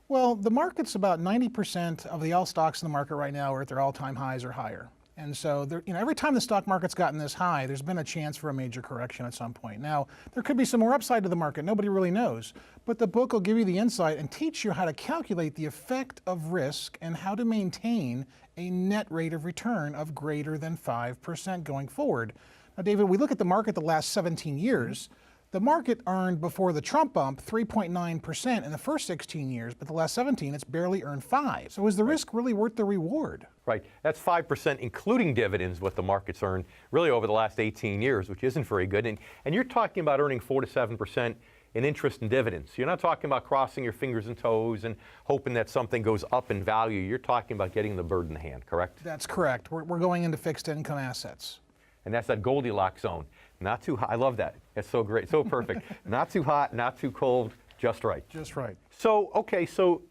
E: Well, the market's about 90% of the all stocks in the market right now are at their all-time highs or higher. And so, every time the stock market's gotten this high, there's been a chance for a major correction at some point. Now, there could be some more upside to the market. Nobody really knows. But the book will give you the insight and teach you how to calculate the effect of risk and how to maintain a net rate of return of greater than 5% going forward. Now, David, we look at the market the last 17 years. The market earned before the Trump bump 3.9% in the first 16 years, but the last 17, it's barely earned 5%. So is the risk really worth the reward?
I: Right. That's 5%, including dividends, what the market's earned really over the last 18 years, which isn't very good. And you're talking about earning 4 to 7% in interest and dividends. You're not talking about crossing your fingers and toes and hoping that something goes up in value. You're talking about getting the bird in the hand, correct?
E: That's correct. We're going into fixed income assets.
I: And that's that Goldilocks zone. Not too hot. I love that. It's so great, so perfect. Not too hot, not too cold, just right.
E: Just right.
I: So, okay, so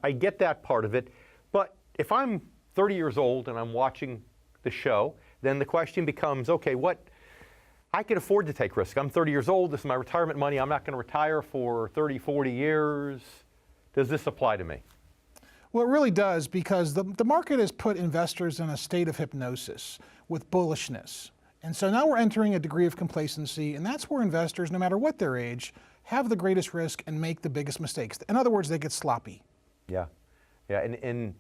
I: I get that part of it. But if I'm 30 years old and I'm watching the show, then the question becomes, okay, I can afford to take risk. I'm 30 years old. This is my retirement money. I'm not going to retire for 30, 40 years. Does this apply to me?
E: Well, it really does, because the market has put investors in a state of hypnosis with bullishness. And so now we're entering a degree of complacency, and that's where investors, no matter what their age, have the greatest risk and make the biggest mistakes. In other words, they get sloppy.
I: Yeah. And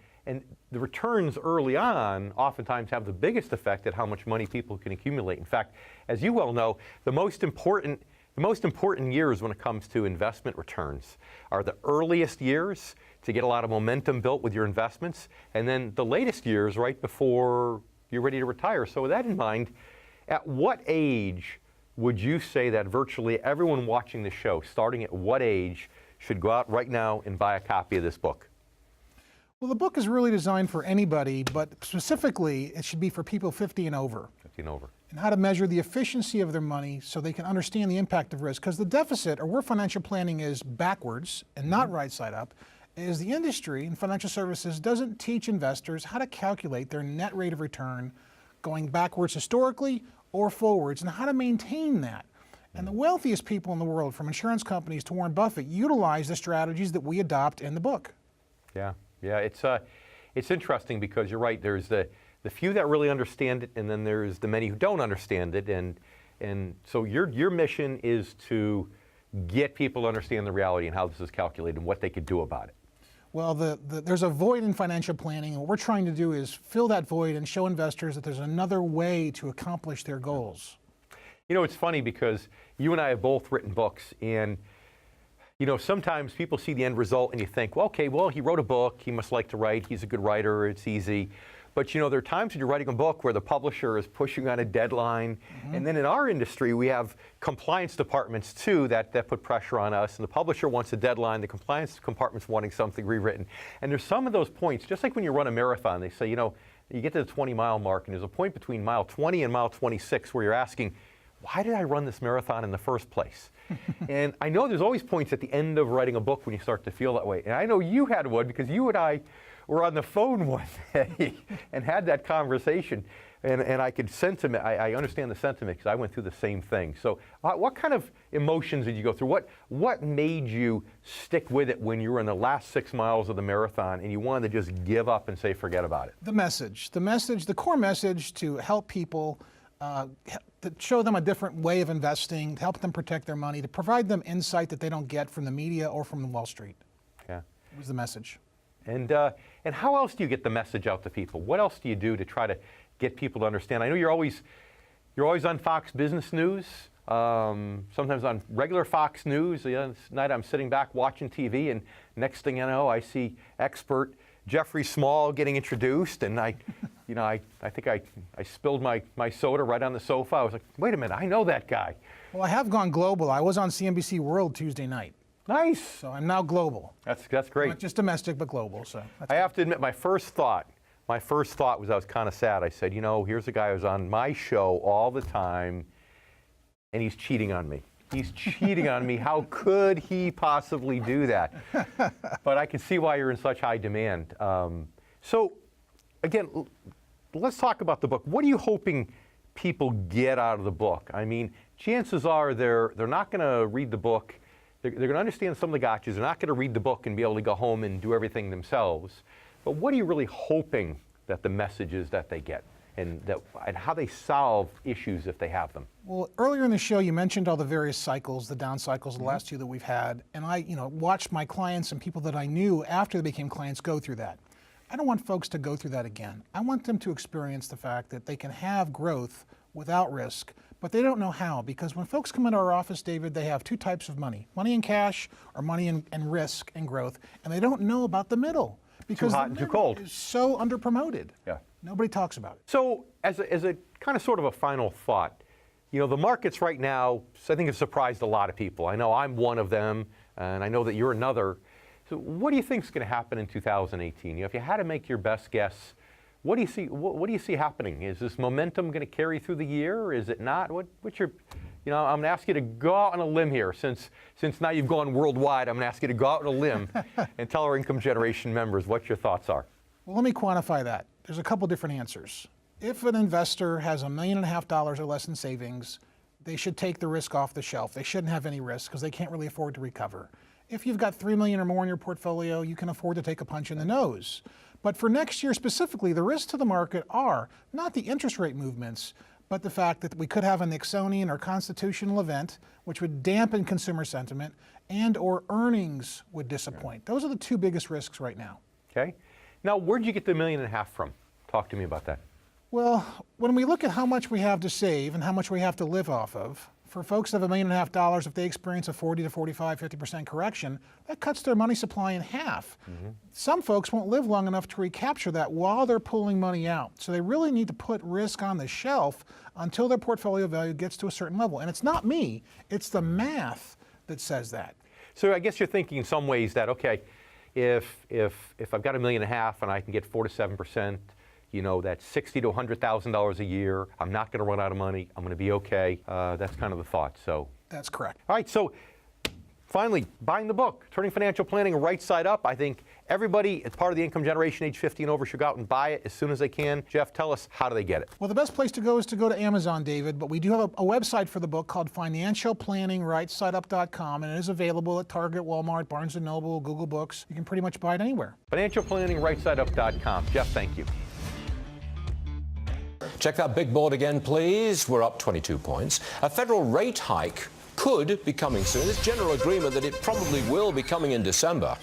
I: the returns early on oftentimes have the biggest effect at how much money people can accumulate. In fact, as you well know, the most important years when it comes to investment returns are the earliest years to get a lot of momentum built with your investments, and then the latest years right before you're ready to retire. So with that in mind, at what age would you say that virtually everyone watching the show, starting at what age, should go out right now and buy a copy of this book?
E: Well, the book is really designed for anybody, but specifically it should be for people 50 and over.
I: 50 and over.
E: And how to measure the efficiency of their money so they can understand the impact of risk. Because the deficit, or where financial planning is backwards and not right side up, is the industry in financial services doesn't teach investors how to calculate their net rate of return going backwards historically or forwards, and how to maintain that. And the wealthiest people in the world, from insurance companies to Warren Buffett, utilize the strategies that we adopt in the book.
I: Yeah, it's interesting because you're right. There's the few that really understand it, and then there's the many who don't understand it. And so your mission is to get people to understand the reality and how this is calculated and what they could do about it.
E: Well, there's a void in financial planning, and what we're trying to do is fill that void and show investors that there's another way to accomplish their goals.
I: You know, it's funny because you and I have both written books, and you know, sometimes people see the end result and you think, well, okay, well, he wrote a book, he must like to write, he's a good writer, it's easy. But you know, there are times when you're writing a book where the publisher is pushing on a deadline. And then in our industry, we have compliance departments too that put pressure on us. And the publisher wants a deadline, the compliance department's wanting something rewritten. And there's some of those points, just like when you run a marathon, they say, you know, you get to the 20-mile mark and there's a point between mile 20 and mile 26 where you're asking, why did I run this marathon in the first place? And I know there's always points at the end of writing a book when you start to feel that way. And I know you had one because you and I were on the phone one day and had that conversation. And I could sentiment, I understand the sentiment because I went through the same thing. So what kind of emotions did you go through? What made you stick with it when you were in the last 6 miles of the marathon and you wanted to just give up and say, forget about it?
E: The message, the core message to help people, to show them a different way of investing, to help them protect their money, to provide them insight that they don't get from the media or from Wall Street.
I: Yeah.
E: Was the message.
I: And how else do you get the message out to people? What else do you do to try to get people to understand? I know you're always on Fox Business News, sometimes on regular Fox News. The other night I'm sitting back watching TV, and next thing you know, I see expert Jeffrey Small getting introduced, and I think I spilled my soda right on the sofa. I was like, wait a minute, I know that guy.
E: Well, I have gone global. I was on CNBC World Tuesday night.
I: Nice.
E: So I'm now global.
I: That's great.
E: Not just domestic, but global. So
I: I have to admit, my first thought was I was kind of sad. I said, you know, here's a guy who's on my show all the time, and he's cheating on me. He's cheating on me. How could he possibly do that? But I can see why you're in such high demand. So, again, let's talk about the book. What are you hoping people get out of the book? I mean, chances are they're not going to read the book. They're going to understand some of the gotchas. They're not going to read the book and be able to go home and do everything themselves. But what are you really hoping that the message is that they get, and how they solve issues if they have them?
E: Well, earlier in the show, you mentioned all the various cycles, the down cycles, the last two that we've had, and I, watched my clients and people that I knew after they became clients go through that. I don't want folks to go through that again. I want them to experience the fact that they can have growth without risk, but they don't know how, because when folks come into our office, David, they have two types of money in cash or money in risk and growth, and they don't know about the middle. Because
I: too hot and too cold.
E: Is so underpromoted.
I: Yeah.
E: Nobody talks about it.
I: So as a kind of sort of a final thought, the markets right now, I think have surprised a lot of people. I know I'm one of them, and I know that you're another. So what do you think is going to happen in 2018? If you had to make your best guess, what do you see? What do you see happening? Is this momentum going to carry through the year? Is it not? What's your? I'm going to ask you to go out on a limb here. Since now you've gone worldwide, I'm going to ask you to go out on a limb and tell our Income Generation members what your thoughts are.
E: Well, let me quantify that. There's a couple different answers. If an investor has $1.5 million or less in savings, they should take the risk off the shelf. They shouldn't have any risk because they can't really afford to recover. If you've got $3 million or more in your portfolio, you can afford to take a punch in the nose. But for next year specifically, the risks to the market are not the interest rate movements, but the fact that we could have a Nixonian or constitutional event, which would dampen consumer sentiment, and or earnings would disappoint. Those are the two biggest risks right now.
I: Okay. Now, where'd you get the $1.5 million from? Talk to me about that.
E: Well, when we look at how much we have to save and how much we have to live off of, for folks that have $1.5 million, if they experience a 40 to 45, 50% correction, that cuts their money supply in half. Some folks won't live long enough to recapture that while they're pulling money out. So they really need to put risk on the shelf until their portfolio value gets to a certain level. And it's not me, it's the math that says that.
I: So I guess you're thinking in some ways that, okay, if I've got $1.5 million and I can get 4 to 7%, you know, that's $60,000 to $100,000 a year. I'm not going to run out of money. I'm going to be okay. That's kind of the thought. So
E: that's correct.
I: All right. So finally, buying the book, Turning Financial Planning Right Side Up. I think everybody, it's part of the income generation, age 50 and over, should go out and buy it as soon as they can. Jeff, tell us, how do they get it?
E: Well, the best place to go is to go to Amazon, David, but we do have a website for the book called financialplanningrightsideup.com, and it is available at Target, Walmart, Barnes & Noble, Google Books. You can pretty much buy it anywhere.
I: Financialplanningrightsideup.com. Jeff, thank you.
D: Check that big board again, please. We're up 22 points. A federal rate hike could be coming soon. There's general agreement that it probably will be coming in December.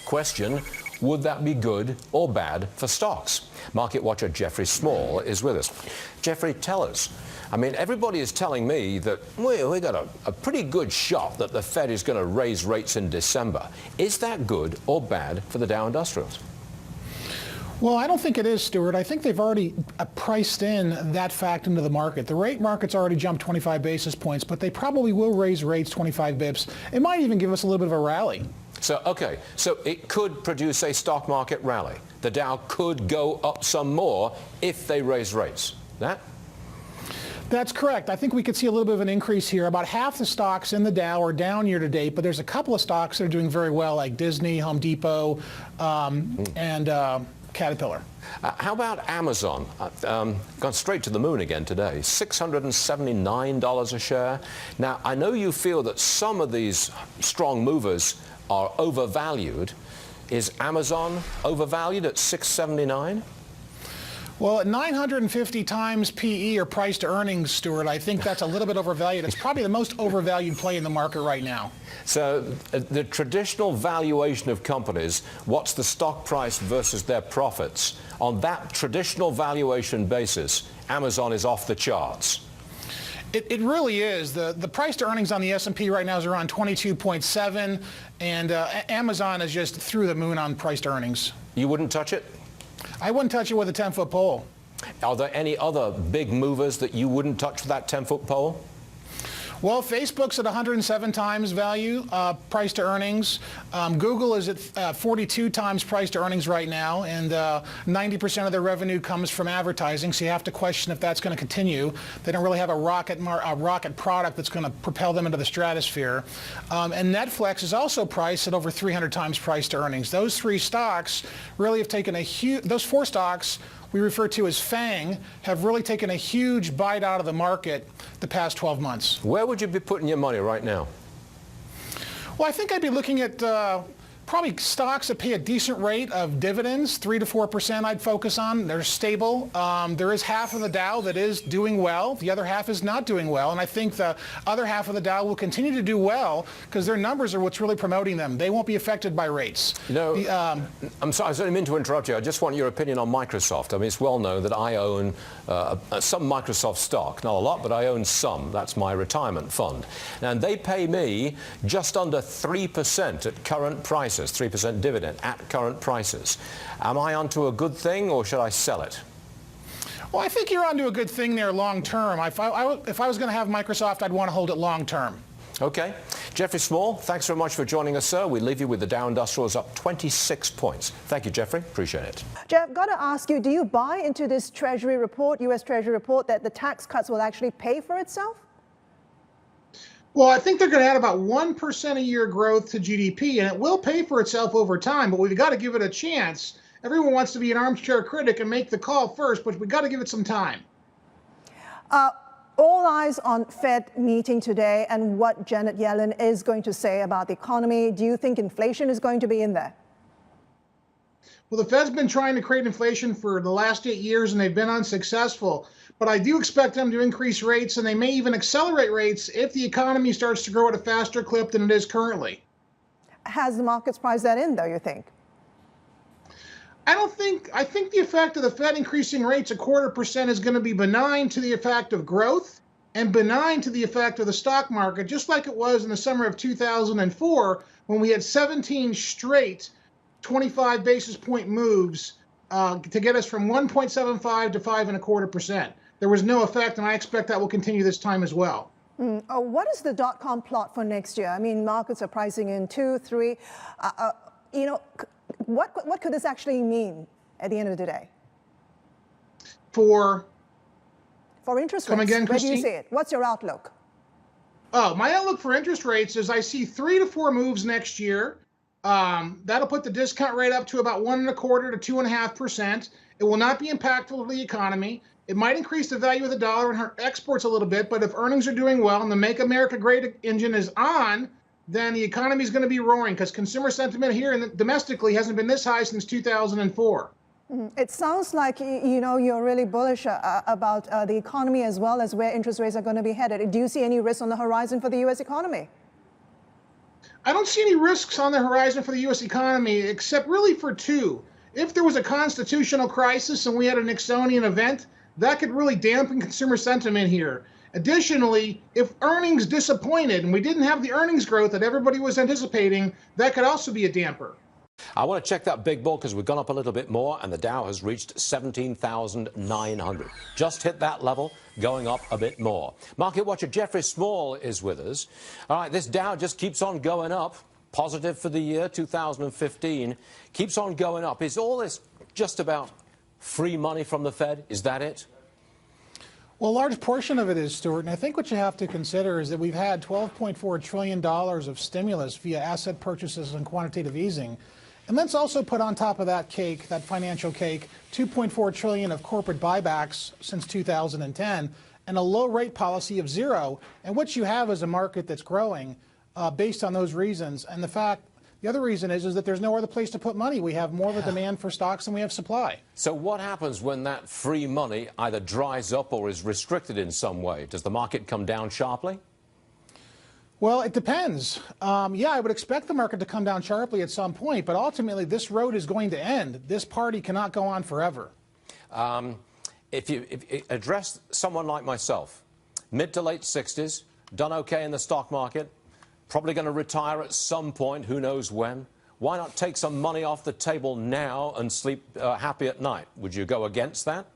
D: Question, would that be good or bad for stocks? Market watcher Jeffrey Small is with us. Jeffrey, tell us. I mean, everybody is telling me that we got a pretty good shot that the Fed is going to raise rates in December. Is that good or bad for the Dow Industrials?
E: Well, I don't think it is, Stuart. I think they've already priced in that fact into the market. The rate market's already jumped 25 basis points, but they probably will raise rates 25 bips. It might even give us a little bit of a rally.
D: So, okay, so it could produce a stock market rally. The Dow could go up some more if they raise rates. That's
E: correct. I think we could see a little bit of an increase here. About half the stocks in the Dow are down year to date, but there's a couple of stocks that are doing very well, like Disney, Home Depot, and Caterpillar.
D: How about Amazon? Gone straight to the moon again today. $679 a share. Now, I know you feel that some of these strong movers are overvalued. Is Amazon overvalued at $679?
E: Well, at 950 times PE or price to earnings, Stuart, I think that's a little bit overvalued. It's probably the most overvalued play in the market right now.
D: So the traditional valuation of companies, what's the stock price versus their profits? On that traditional valuation basis, Amazon is off the charts.
E: It really is. The price to earnings on the S&P right now is around 22.7, and Amazon is just through the moon on price to earnings.
D: You wouldn't touch it?
E: I wouldn't touch it with a 10-foot pole.
D: Are there any other big movers that you wouldn't touch with that 10-foot pole?
E: Well, Facebook's at 107 times value, price to earnings. Google is at 42 times price to earnings right now, and 90% of their revenue comes from advertising, so you have to question if that's going to continue. They don't really have a rocket product that's going to propel them into the stratosphere. And Netflix is also priced at over 300 times price to earnings. Those three stocks really have taken a huge, those four stocks we refer to as FANG, have really taken a huge bite out of the market the past 12 months.
D: Where would you be putting your money right now?
E: Well, I think I'd be looking at probably stocks that pay a decent rate of dividends, 3 to 4% I'd focus on. They're stable. There is half of the Dow that is doing well. The other half is not doing well. And I think the other half of the Dow will continue to do well because their numbers are what's really promoting them. They won't be affected by rates.
D: You know, I'm sorry, I didn't mean to interrupt you. I just want your opinion on Microsoft. I mean, it's well known that I own some Microsoft stock. Not a lot, but I own some. That's my retirement fund. And they pay me just under 3% at current prices. 3% dividend at current prices. Am I onto a good thing or should I sell it?
E: Well, I think you're onto a good thing there long term. If I was going to have Microsoft, I'd want to hold it long term.
D: Okay. Jeffrey Small, thanks very much for joining us, sir. We leave you with the Dow Industrials up 26 points. Thank you, Jeffrey. Appreciate it.
N: Jeff, got to ask you, do you buy into this Treasury report, U.S. Treasury report, that the tax cuts will actually pay for itself?
B: Well, I think they're going to add about 1% a year growth to GDP, and it will pay for itself over time, but we've got to give it a chance. Everyone wants to be an armchair critic and make the call first, but we've got to give it some time.
N: All eyes on Fed meeting today and what Janet Yellen is going to say about the economy. Do you think inflation is going to be in there?
B: Well, the Fed's been trying to create inflation for the last 8 years, and they've been unsuccessful. But I do expect them to increase rates, and they may even accelerate rates if the economy starts to grow at a faster clip than it is currently.
N: Has the markets priced that in, though, you think?
B: I think the effect of the Fed increasing rates 0.25% is going to be benign to the effect of growth. and benign to the effect of the stock market, just like it was in the summer of 2004 when we had 17 straight 25 basis point moves to get us from 1.75 to 5.25%. There was no effect, and I expect that will continue this time as well.
R: What is the dot-com plot for next year? I mean, markets are pricing in 2, 3. What could this actually mean at the end of the day?
B: For
R: interest rates,
B: come again,
R: where do you
B: Christine?
R: see it? What's your outlook?
B: Oh, my outlook for interest rates is I see 3 to 4 moves next year. That'll put the discount rate up to about 1.25% to 2.5%. It will not be impactful to the economy. It might increase the value of the dollar and hurt exports a little bit, but if earnings are doing well and the Make America Great engine is on, then the economy is going to be roaring because consumer sentiment here and domestically hasn't been this high since 2004.
R: It sounds like you're really bullish about the economy as well as where interest rates are going to be headed. Do you see any risks on the horizon for the U.S. economy?
B: I don't see any risks on the horizon for the U.S. economy except really for two. If there was a constitutional crisis and we had a Nixonian event, that could really dampen consumer sentiment here. Additionally, if earnings disappointed and we didn't have the earnings growth that everybody was anticipating, that could also be a damper.
D: I want to check that big bull because we've gone up a little bit more and the Dow has reached 17,900. Just hit that level, going up a bit more. Market watcher Jeffrey Small is with us. All right, this Dow just keeps on going up. Positive for the year 2015. Keeps on going up. Is all this just about free money from the Fed? Is that it?
E: Well, a large portion of it is, Stuart, and I think what you have to consider is that we've had $12.4 trillion of stimulus via asset purchases and quantitative easing. And let's also put on top of that cake, that financial cake, $2.4 trillion of corporate buybacks since 2010 and a low rate policy of zero. And what you have is a market that's growing based on those reasons. And the other reason is that there's no other place to put money. We have more of a demand for stocks than we have supply.
D: So what happens when that free money either dries up or is restricted in some way? Does the market come down sharply?
E: Well, it depends. Yeah, I would expect the market to come down sharply at some point, but ultimately this road is going to end. This party cannot go on forever.
D: If you address someone like myself, mid to late 60s, done okay in the stock market, probably going to retire at some point, who knows when. Why not take some money off the table now and sleep happy at night? Would you go against that?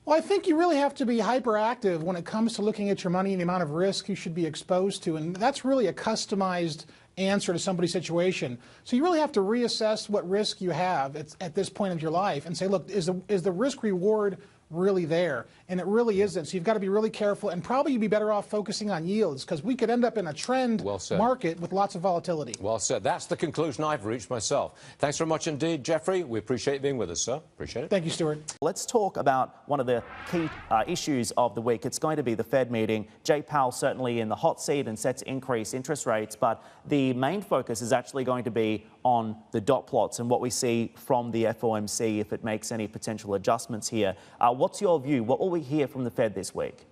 E: Well, I think you really have to be hyperactive when it comes to looking at your money and the amount of risk you should be exposed to. And that's really a customized answer to somebody's situation. So you really have to reassess what risk you have at this point of your life and say, look, is the risk reward really there? And it really isn't. So you've got to be really careful, and probably you'd be better off focusing on yields because we could end up in a trend market with lots of volatility.
D: Well said. That's the conclusion I've reached myself. Thanks very much indeed, Jeffrey. We appreciate being with us, sir. Appreciate it.
E: Thank you, Stuart.
A: Let's talk about one of the key issues of the week. It's going to be the Fed meeting. Jay Powell certainly in the hot seat and set to increase interest rates, but the main focus is actually going to be on the dot plots and what we see from the FOMC if it makes any potential adjustments here. What's your view? What will we hear from the Fed this week?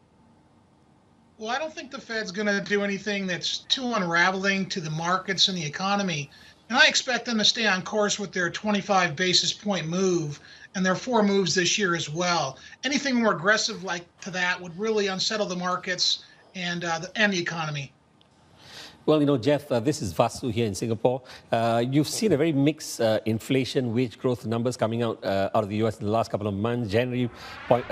B: Well, I don't think the Fed's going to do anything that's too unraveling to the markets and the economy. And I expect them to stay on course with their 25 basis point move and their 4 moves this year as well. Anything more aggressive like to that would really unsettle the markets and the economy.
C: Well, Jeff, this is Vasu here in Singapore. You've seen a very mixed inflation, wage growth numbers coming out of the U.S. in the last couple of months. January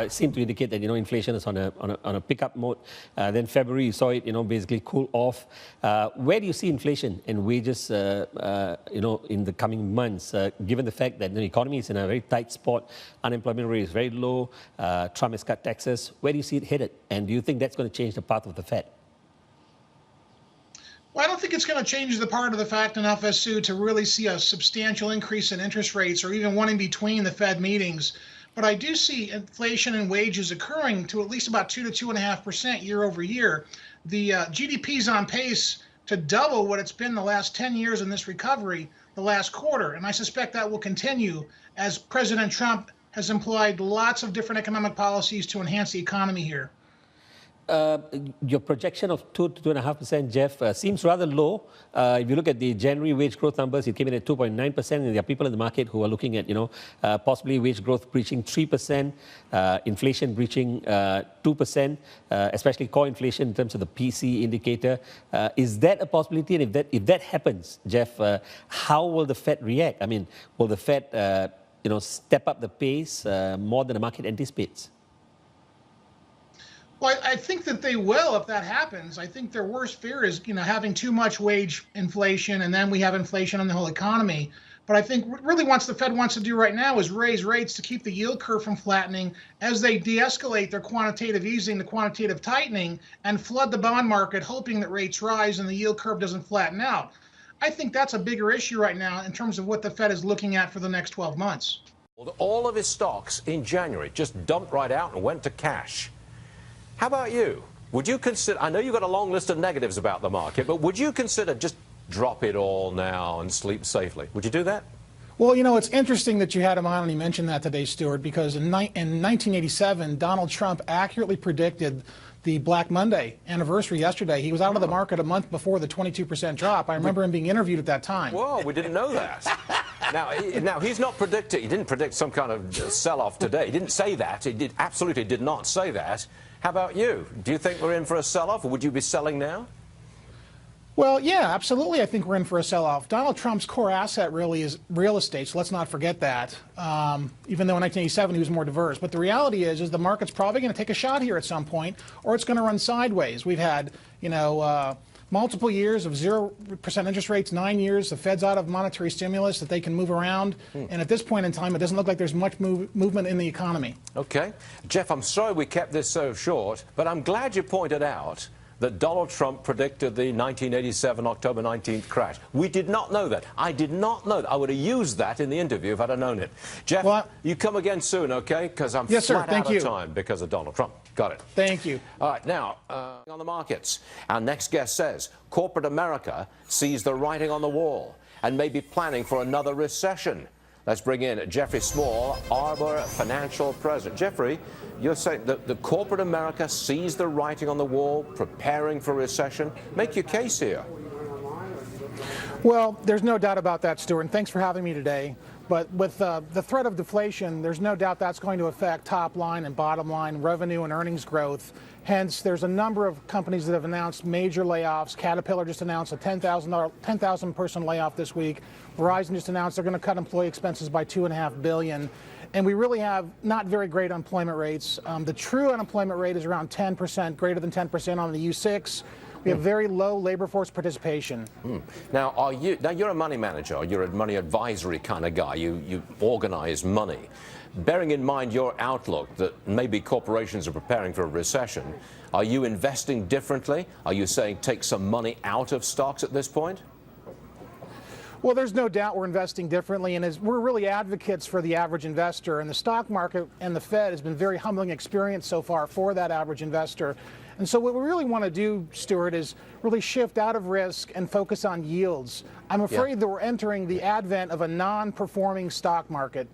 C: seemed to indicate that, inflation is on a pickup mode. Then February, you saw it, basically cool off. Where do you see inflation and wages, in the coming months, given the fact that the economy is in a very tight spot, unemployment rate is very low, Trump has cut taxes. Where do you see it headed? And do you think that's going to change the path of the Fed?
B: Well, I don't think it's going to change the part of the fact enough, Sue, to really see a substantial increase in interest rates or even one in between the Fed meetings. But I do see inflation and wages occurring to at least about 2 to 2.5% year over year. The GDP is on pace to double what it's been the last 10 years in this recovery the last quarter. And I suspect that will continue as President Trump has employed lots of different economic policies to enhance the economy here.
C: Your projection of 2 to 2.5%, Jeff, seems rather low. If you look at the January wage growth numbers, it came in at 2.9%, and there are people in the market who are looking at, possibly wage growth breaching 3%, inflation breaching 2%, especially core inflation in terms of the PC indicator. Is that a possibility? And if that happens, Jeff, how will the Fed react? I mean, will the Fed, step up the pace more than the market anticipates?
B: Well, I think that they will if that happens. I think their worst fear is, having too much wage inflation, and then we have inflation on the whole economy. But I think really what the Fed wants to do right now is raise rates to keep the yield curve from flattening as they de-escalate their quantitative easing to quantitative tightening and flood the bond market, hoping that rates rise and the yield curve doesn't flatten out. I think that's a bigger issue right now in terms of what the Fed is looking at for the next 12 months.
D: All of his stocks in January just dumped right out and went to cash. How about you? Would you consider, I know you've got a long list of negatives about the market, but would you consider just drop it all now and sleep safely? Would you do that?
E: Well, it's interesting that you had him on and he mentioned that today, Stuart, because in 1987, Donald Trump accurately predicted the Black Monday anniversary yesterday. He was out of the market a month before the 22% drop. I remember him being interviewed at that time.
D: Whoa, we didn't know that. Now, he's not predicting, he didn't predict some kind of sell-off today. He didn't say that. He absolutely did not say that. How about you? Do you think we're in for a sell-off, or would you be selling now?
E: Well, yeah, absolutely. I think we're in for a sell-off. Donald Trump's core asset really is real estate, so let's not forget that. Even though in 1987 he was more diverse. But the reality is the market's probably going to take a shot here at some point, or it's going to run sideways. We've had, multiple years of 0% interest rates, 9 years. The Fed's out of monetary stimulus that they can move around. And at this point in time, it doesn't look like there's much movement in the economy.
D: Okay. Jeff, I'm sorry we kept this so short, but I'm glad you pointed out that Donald Trump predicted the 1987 October 19th crash. We did not know that. I did not know that. I would have used that in the interview if I'd have known it. Jeff, you come again soon, okay? Because I'm flat out of time because of Donald Trump. Got it.
E: Thank you.
D: All right, now, on the markets, our next guest says corporate America sees the writing on the wall and may be planning for another recession. Let's bring in Jeffrey Small, Arbor Financial President. Jeffrey, you're saying that the corporate America sees the writing on the wall, preparing for a recession. Make your case here.
E: Well, there's no doubt about that, Stuart, and thanks for having me today. But with the threat of deflation, there's no doubt that's going to affect top line and bottom line revenue and earnings growth. Hence, there's a number of companies that have announced major layoffs. Caterpillar just announced a 10,000 person layoff this week. Verizon just announced they're going to cut employee expenses by $2.5 billion. And we really have not very great unemployment rates. The true unemployment rate is around 10%, greater than 10% on the U6. We have very low labor force participation.
D: Now, you're a money manager, or you're a money advisory kind of guy. You organize money. Bearing in mind your outlook that maybe corporations are preparing for a recession, are you investing differently? Are you saying take some money out of stocks at this point?
E: Well, there's no doubt we're investing differently, and we're really advocates for the average investor. And the stock market and the Fed has been very humbling experience so far for that average investor. And so what we really want to do, Stuart, is really shift out of risk and focus on yields. I'm afraid that we're entering the advent of a non-performing stock market.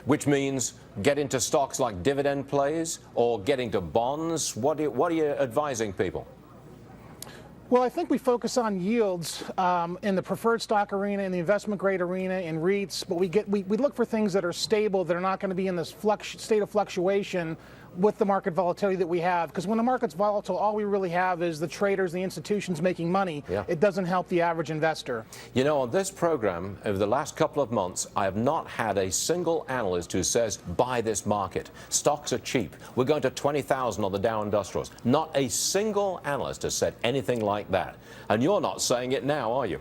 D: Which means get into stocks like dividend plays or get into bonds. What are you advising people?
E: Well, I think we focus on yields in the preferred stock arena, in the investment grade arena, in REITs, but we look for things that are stable, that are not going to be in this state of fluctuation with the market volatility that we have. Because when the market's volatile, all we really have is the traders, the institutions making money. It doesn't help the average investor.
D: You know, on this program, over the last couple of months, I have not had a single analyst who says, buy this market. Stocks are cheap. We're going to 20,000 on the Dow Industrials. Not a single analyst has said anything like that. And you're not saying it now, are you?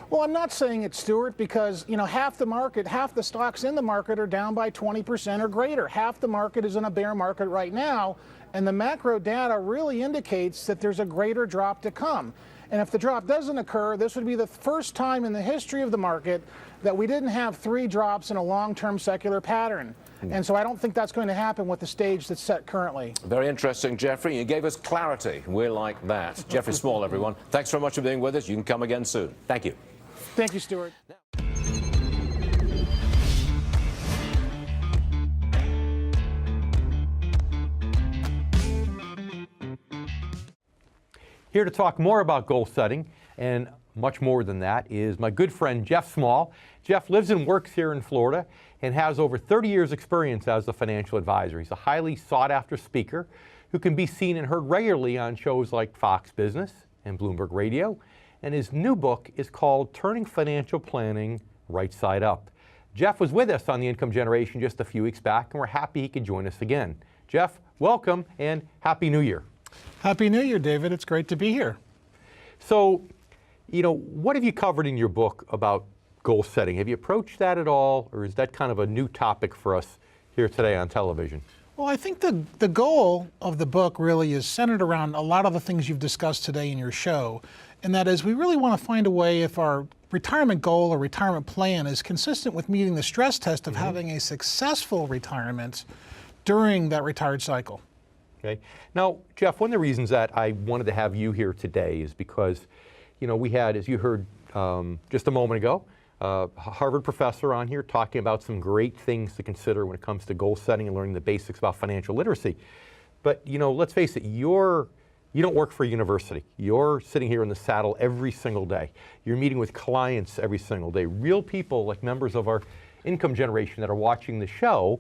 E: Well, I'm not saying it, Stuart, because, half the stocks in the market are down by 20% or greater. Half the market is in a bear market right now, and the macro data really indicates that there's a greater drop to come. And if the drop doesn't occur, this would be the first time in the history of the market that we didn't have 3 drops in a long-term secular pattern. And so I don't think that's going to happen with the stage that's set currently.
D: Very interesting, Jeffrey. You gave us clarity. We're like that. Jeffrey Small, everyone. Thanks very much for being with us. You can come again soon. Thank you.
E: Thank you, Stuart.
I: Here to talk more about goal setting and much more than that is my good friend Jeff Small. Jeff lives and works here in Florida and has over 30 years experience as a financial advisor. He's a highly sought after speaker who can be seen and heard regularly on shows like Fox Business and Bloomberg Radio. And his new book is called Turning Financial Planning Right Side Up. Jeff was with us on The Income Generation just a few weeks back, and we're happy he could join us again. Jeff, welcome and Happy New Year.
E: Happy New Year, David. It's great to be here.
I: So, what have you covered in your book about goal setting? Have you approached that at all, or is that kind of a new topic for us here today on television?
E: Well, I think the goal of the book really is centered around a lot of the things you've discussed today in your show, and that is we really want to find a way if our retirement goal or retirement plan is consistent with meeting the stress test of having a successful retirement during that retired cycle.
I: Okay. Now, Jeff, one of the reasons that I wanted to have you here today is because, we had, as you heard just a moment ago, a Harvard professor on here talking about some great things to consider when it comes to goal setting and learning the basics about financial literacy. But, let's face it, you don't work for a university. You're sitting here in the saddle every single day. You're meeting with clients every single day, real people like members of our income generation that are watching the show.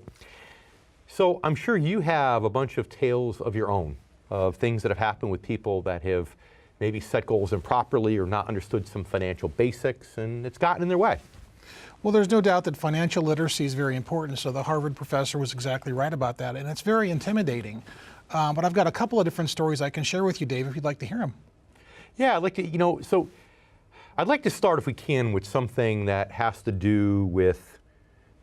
I: So I'm sure you have a bunch of tales of your own, of things that have happened with people that have maybe set goals improperly or not understood some financial basics, and it's gotten in their way.
E: Well, there's no doubt that financial literacy is very important, so the Harvard professor was exactly right about that, and it's very intimidating. But I've got a couple of different stories I can share with you, Dave, if you'd like to hear them.
I: Yeah, I'd like to, so I'd like to start, if we can, with something that has to do with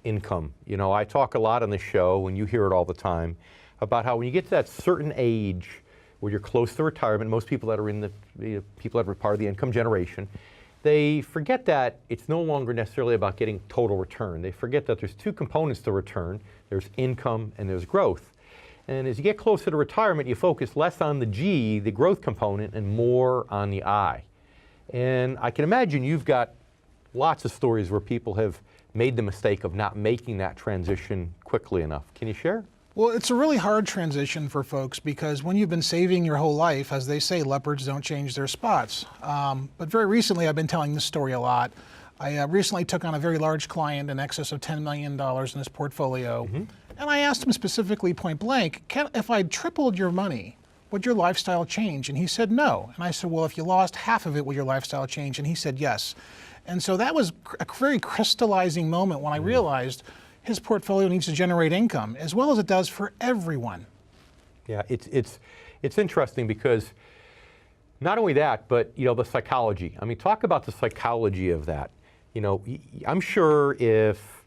I: income. I talk a lot on the show, and you hear it all the time, about how when you get to that certain age where you're close to retirement, most people that are in the people that are part of the income generation, they forget that it's no longer necessarily about getting total return. They forget that there's two components to return. There's income and there's growth. And as you get closer to retirement, you focus less on the G, the growth component, and more on the I. And I can imagine you've got lots of stories where people have made the mistake of not making that transition quickly enough. Can you share?
E: Well, it's a really hard transition for folks because when you've been saving your whole life, as they say, leopards don't change their spots. But very recently, I've been telling this story a lot. I recently took on a very large client in excess of $10 million in his portfolio. And I asked him specifically, point blank, if I tripled your money, would your lifestyle change? And he said no. And I said, well, if you lost half of it, would your lifestyle change? And he said yes. And so that was a very crystallizing moment when I realized his portfolio needs to generate income as well as it does for everyone.
I: Yeah, it's interesting because not only that, but the psychology. I mean, talk about the psychology of that. I'm sure if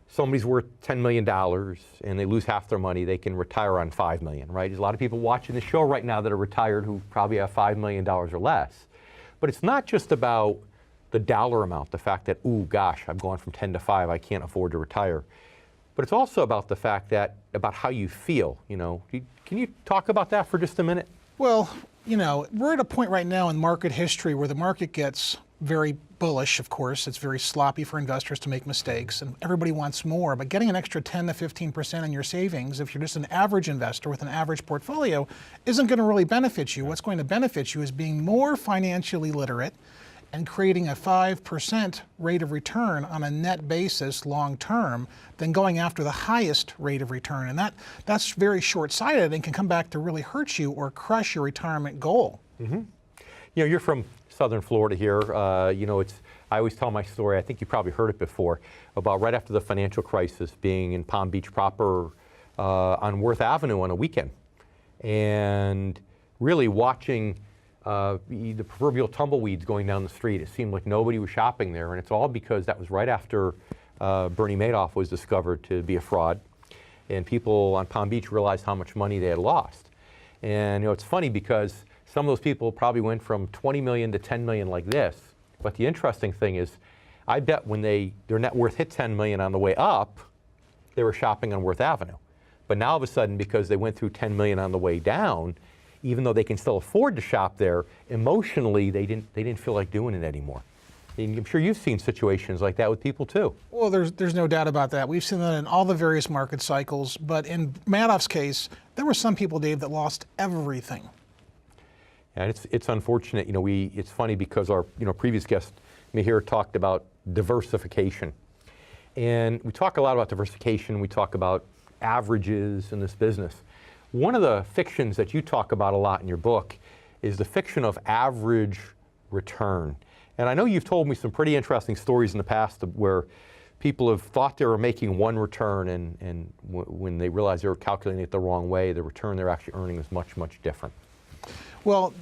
I: somebody's worth $10 million and they lose half their money, they can retire on $5 million, right? There's a lot of people watching the show right now that are retired who probably have $5 million or less. But it's not just about the dollar amount, the fact that, ooh, gosh, I've gone from 10 to 5, I can't afford to retire. But it's also about the fact that, about how you feel, Can you talk about that for just a minute?
E: Well, we're at a point right now in market history where the market gets very bullish, of course. It's very sloppy for investors to make mistakes, and everybody wants more. But getting an extra 10 to 15% in your savings, if you're just an average investor with an average portfolio, isn't going to really benefit you. What's going to benefit you is being more financially literate and creating a 5% rate of return on a net basis long term than going after the highest rate of return. And that's very short-sighted and can come back to really hurt you or crush your retirement goal.
I: You're from Southern Florida here. I always tell my story, I think you probably heard it before, about right after the financial crisis being in Palm Beach proper on Worth Avenue on a weekend. And really watching the proverbial tumbleweeds going down the street. It seemed like nobody was shopping there, and it's all because that was right after Bernie Madoff was discovered to be a fraud, and people on Palm Beach realized how much money they had lost. And it's funny because some of those people probably went from 20 million to 10 million like this, but the interesting thing is, I bet when their net worth hit 10 million on the way up, they were shopping on Worth Avenue. But now all of a sudden, because they went through 10 million on the way down, even though they can still afford to shop there, emotionally they didn't feel like doing it anymore. And I'm sure you've seen situations like that with people too.
E: Well, there's no doubt about that. We've seen that in all the various market cycles. But in Madoff's case, there were some people, Dave, that lost everything.
I: And it's unfortunate. It's funny because our previous guest Mihir talked about diversification, and we talk a lot about diversification. We talk about averages in this business. One of the fictions that you talk about a lot in your book is the fiction of average return. And I know you've told me some pretty interesting stories in the past where people have thought they were making one return, and when they realized they were calculating it the wrong way, the return they're actually earning is much, much different.
E: Well,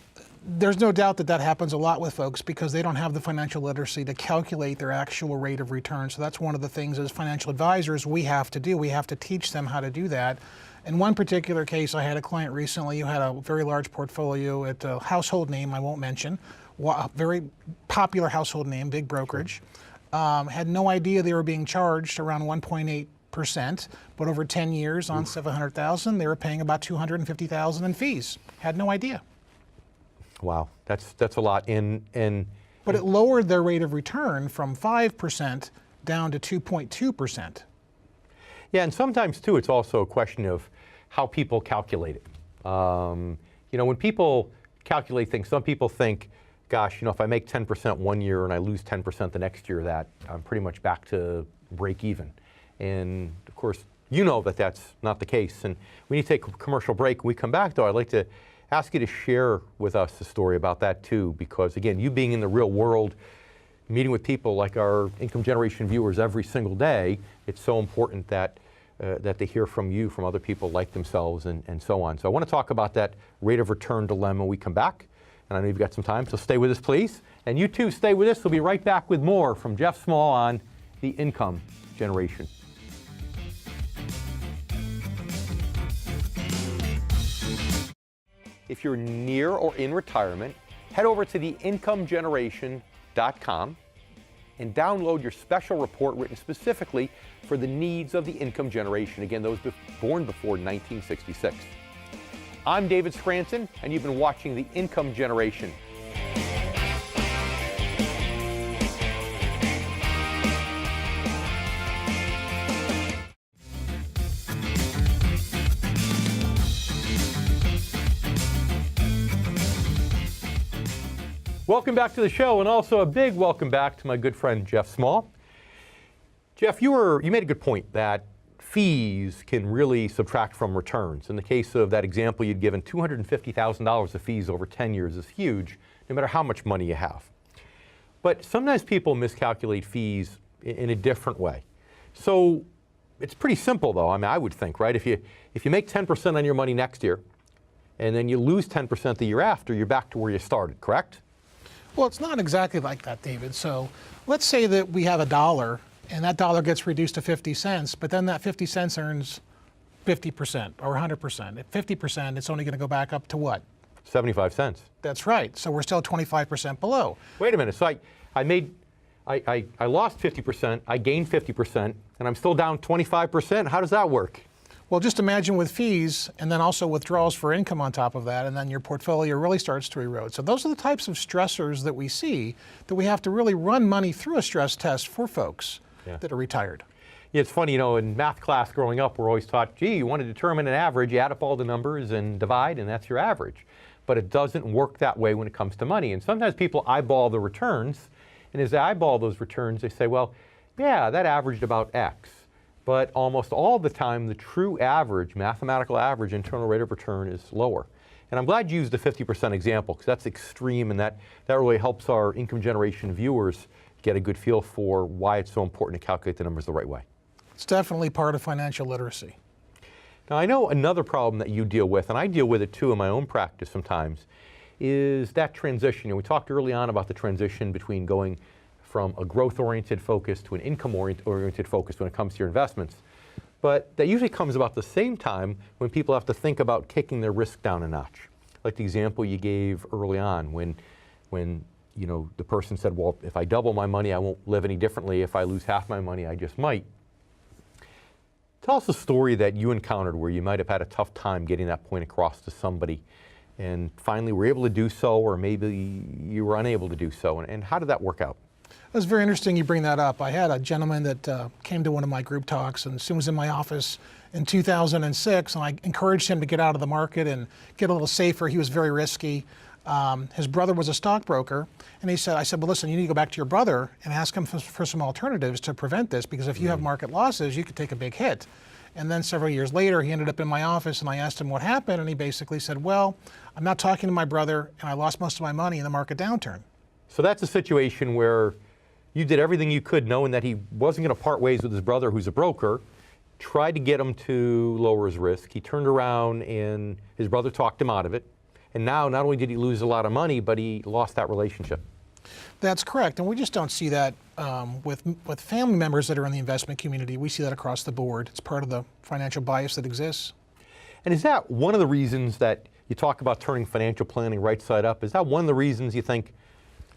E: there's no doubt that happens a lot with folks because they don't have the financial literacy to calculate their actual rate of return. So that's one of the things as financial advisors we have to do. We have to teach them how to do that. In one particular case, I had a client recently who had a very large portfolio at a household name I won't mention, a very popular household name, big brokerage. Had no idea they were being charged around 1.8%, but over 10 years on $700,000, they were paying about $250,000 in fees. Had no idea.
I: Wow, that's a lot.
E: But it lowered their rate of return from 5% down to 2.2%.
I: Yeah, and sometimes too, it's also a question of how people calculate it. When people calculate things, some people think, gosh, if I make 10% one year and I lose 10% the next year, that I'm pretty much back to break even. And of course, that's not the case. And we need to take a commercial break. When we come back, though, I'd like to ask you to share with us a story about that too, because again, you being in the real world, meeting with people like our income generation viewers every single day, it's so important that that they hear from you, from other people like themselves, and so on. So I want to talk about that rate of return dilemma when we come back. And I know you've got some time, so stay with us, please. And you too, stay with us. We'll be right back with more from Jeff Small on the income generation. If you're near or in retirement, head over to theincomegeneration.com and download your special report written specifically for the needs of the income generation. Again, those born before 1966. I'm David Scranton, and you've been watching The Income Generation. Welcome back to the show, and also a big welcome back to my good friend Jeff Small. Jeff, you made a good point that fees can really subtract from returns. In the case of that example you'd given, $250,000 of fees over 10 years is huge, no matter how much money you have. But sometimes people miscalculate fees in a different way. So it's pretty simple, though. I would think, right? If you make 10% on your money next year, and then you lose 10% the year after, you're back to where you started, correct?
E: Well, it's not exactly like that, David. So let's say that we have $1 and that dollar gets reduced to 50 cents, but then that 50 cents earns 50% or 100%. At 50%, it's only going to go back up to what?
I: 75 cents.
E: That's right. So we're still 25% below.
I: Wait a minute. So I lost 50%, I gained 50%, and I'm still down 25%. How does that work?
E: Well, just imagine with fees and then also withdrawals for income on top of that, and then your portfolio really starts to erode. So those are the types of stressors that we see that we have to really run money through a stress test for folks that are retired.
I: Yeah, it's funny, in math class growing up, we're always taught, gee, you want to determine an average, you add up all the numbers and divide, and that's your average. But it doesn't work that way when it comes to money. And sometimes people eyeball the returns, and as they eyeball those returns, they say, well, yeah, that averaged about X. But almost all the time, the true average, mathematical average internal rate of return is lower. And I'm glad you used the 50% example, because that's extreme, and that really helps our income generation viewers get a good feel for why it's so important to calculate the numbers the right way.
E: It's definitely part of financial literacy.
I: Now, I know another problem that you deal with, and I deal with it too in my own practice sometimes, is that transition. We talked early on about the transition between going from a growth-oriented focus to an income-oriented focus when it comes to your investments. But that usually comes about the same time when people have to think about kicking their risk down a notch. Like the example you gave early on when the person said, well, if I double my money, I won't live any differently. If I lose half my money, I just might. Tell us a story that you encountered where you might have had a tough time getting that point across to somebody and finally were able to do so, or maybe you were unable to do so. And how did that work out?
E: It was very interesting you bring that up. I had a gentleman that came to one of my group talks and soon was in my office in 2006, and I encouraged him to get out of the market and get a little safer. He was very risky. His brother was a stockbroker, and I said, well, listen, you need to go back to your brother and ask him for some alternatives to prevent this, because if you have market losses, you could take a big hit. And then several years later, he ended up in my office, and I asked him what happened, and he basically said, well, I'm not talking to my brother, and I lost most of my money in the market downturn.
I: So that's a situation where you did everything you could, knowing that he wasn't going to part ways with his brother, who's a broker, tried to get him to lower his risk. He turned around, and his brother talked him out of it. And now, not only did he lose a lot of money, but he lost that relationship.
E: That's correct, and we just don't see that with family members that are in the investment community. We see that across the board. It's part of the financial bias that exists.
I: And is that one of the reasons that you talk about turning financial planning right side up? Is that one of the reasons you think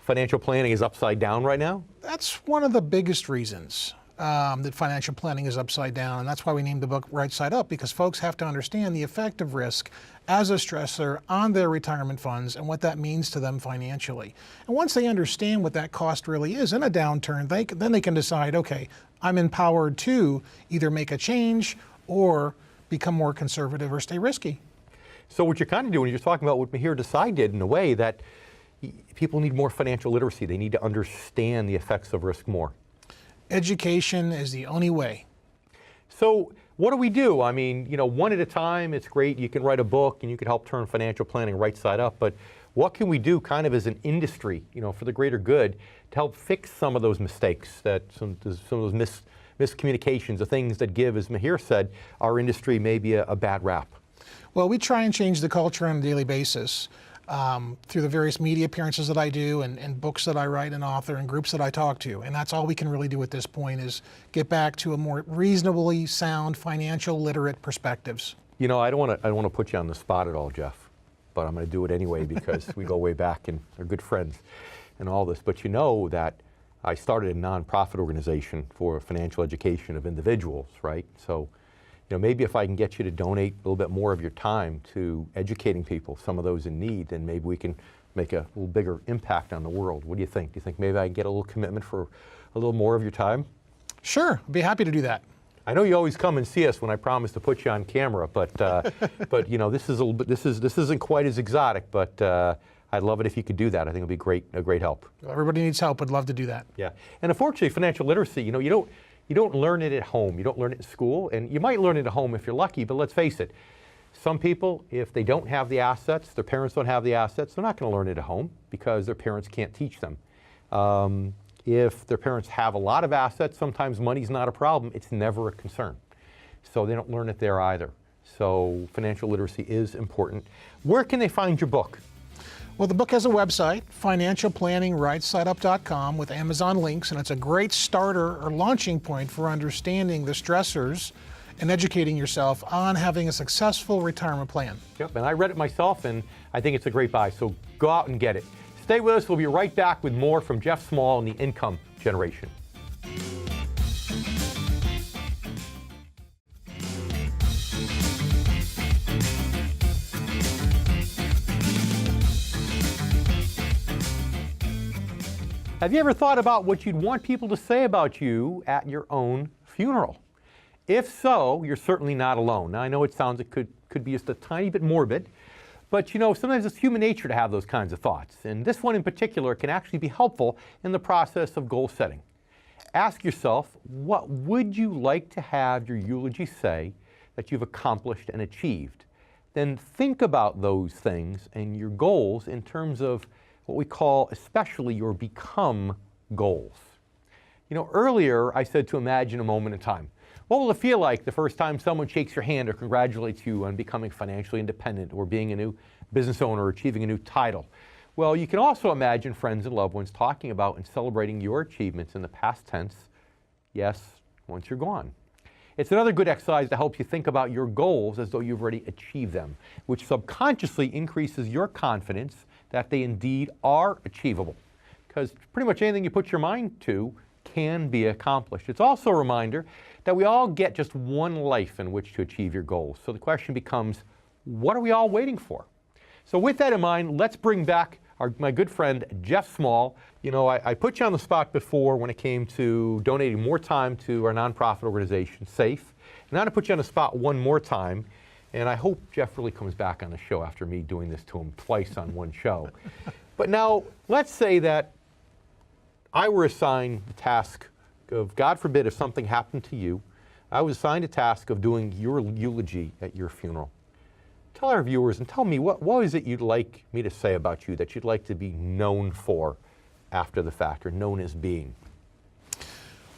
I: financial planning is upside down right now?
E: That's one of the biggest reasons that financial planning is upside down, and that's why we named the book Right Side Up, because folks have to understand the effect of risk as a stressor on their retirement funds and what that means to them financially. And once they understand what that cost really is in a downturn, then they can decide, okay, I'm empowered to either make a change or become more conservative or stay risky.
I: So what you're kind of doing, you're talking about what Mihir Desai did in a way that people need more financial literacy. They need to understand the effects of risk more.
E: Education is the only way.
I: So what do we do? I mean, you know, one at a time, it's great. You can write a book and you can help turn financial planning right side up. But what can we do kind of as an industry, you know, for the greater good to help fix some of those mistakes, that some of those miscommunications, the things that give, as Mihir said, our industry maybe a bad rap?
E: Well, we try and change the culture on a daily basis. Through the various media appearances that I do and books that I write and author and groups that I talk to. And that's all we can really do at this point, is get back to a more reasonably sound, financial literate perspectives.
I: You know, I don't want to put you on the spot at all, Jeff, but I'm going to do it anyway because we go way back and are good friends and all this. But you know that I started a nonprofit organization for financial education of individuals, right? So, you know, maybe if I can get you to donate a little bit more of your time to educating people, some of those in need, then maybe we can make a little bigger impact on the world. What do you think? Do you think maybe I can get a little commitment for a little more of your time?
E: Sure, I'd be happy to do that.
I: I know you always come and see us when I promise to put you on camera, but but you know, this is a little bit, this isn't quite as exotic, but I'd love it if you could do that. I think it'd be a great help.
E: Everybody needs help. I'd love to do that.
I: Yeah, and unfortunately, financial literacy, you know, you don't learn it at home. You don't learn it in school, and you might learn it at home if you're lucky, but let's face it, some people, if they don't have the assets, their parents don't have the assets, they're not going to learn it at home because their parents can't teach them. If their parents have a lot of assets, sometimes money's not a problem. It's never a concern. So they don't learn it there either. So financial literacy is important. Where can they find your book?
E: Well, the book has a website, financialplanningrightsideup.com, with Amazon links, and it's a great starter or launching point for understanding the stressors and educating yourself on having a successful retirement plan.
I: Yep, and I read it myself, and I think it's a great buy, so go out and get it. Stay with us. We'll be right back with more from Jeff Small and the Income Generation. Have you ever thought about what you'd want people to say about you at your own funeral? If so, you're certainly not alone. Now, I know it could be just a tiny bit morbid, but you know, sometimes it's human nature to have those kinds of thoughts. And this one in particular can actually be helpful in the process of goal setting. Ask yourself, what would you like to have your eulogy say that you've accomplished and achieved? Then think about those things and your goals in terms of what we call especially your become goals. You know, earlier I said to imagine a moment in time. What will it feel like the first time someone shakes your hand or congratulates you on becoming financially independent or being a new business owner or achieving a new title? Well, you can also imagine friends and loved ones talking about and celebrating your achievements in the past tense, yes, once you're gone. It's another good exercise to help you think about your goals as though you've already achieved them, which subconsciously increases your confidence that they indeed are achievable. Because pretty much anything you put your mind to can be accomplished. It's also a reminder that we all get just one life in which to achieve your goals. So the question becomes, what are we all waiting for? So with that in mind, let's bring back my good friend, Jeff Small. You know, I put you on the spot before when it came to donating more time to our nonprofit organization, SAFE. And now to put you on the spot one more time, And I hope Jeff really comes back on the show after me doing this to him twice on one show. But now, let's say that I were assigned the task of, God forbid, if something happened to you, I was assigned a task of doing your eulogy at your funeral. Tell our viewers and tell me, what is it you'd like me to say about you that you'd like to be known for after the fact, or known as being?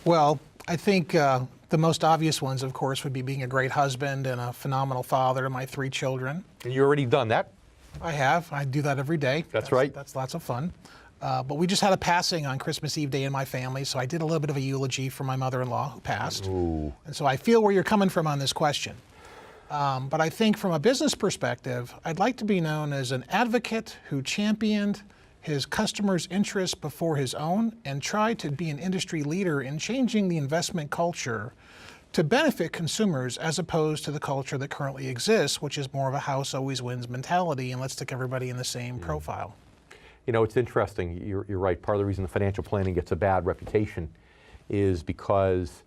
E: Well, I think the most obvious ones, of course, would be being a great husband and a phenomenal father to my 3 children.
I: And you already done that?
E: I have. I do that every day.
I: That's right.
E: That's lots of fun. But we just had a passing on Christmas Eve day in my family, so I did a little bit of a eulogy for my mother-in-law who passed.
I: Ooh.
E: And so I feel where you're coming from on this question. But I think from a business perspective, I'd like to be known as an advocate who championed his customers' interests before his own and tried to be an industry leader in changing the investment culture to benefit consumers as opposed to the culture that currently exists, which is more of a house always wins mentality and let's stick everybody in the same profile.
I: You know, it's interesting. You're right. Part of the reason the financial planning gets a bad reputation is because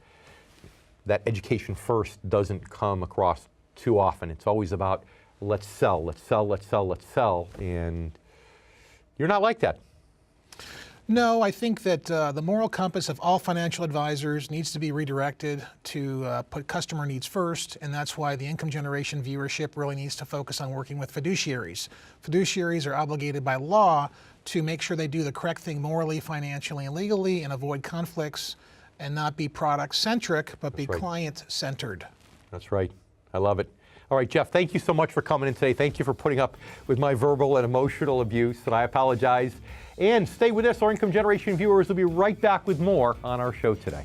I: that education first doesn't come across too often. It's always about let's sell, let's sell, let's sell, let's sell. And you're not like that.
E: No, I think that the moral compass of all financial advisors needs to be redirected to put customer needs first, and that's why the income generation viewership really needs to focus on working with fiduciaries. Fiduciaries are obligated by law to make sure they do the correct thing morally, financially, and legally, and avoid conflicts, and not be product-centric, but be client-centered.
I: That's right. I love it. All right, Jeff, thank you so much for coming in today. Thank you for putting up with my verbal and emotional abuse, and I apologize. And stay with us. Our Income Generation viewers will be right back with more on our show today.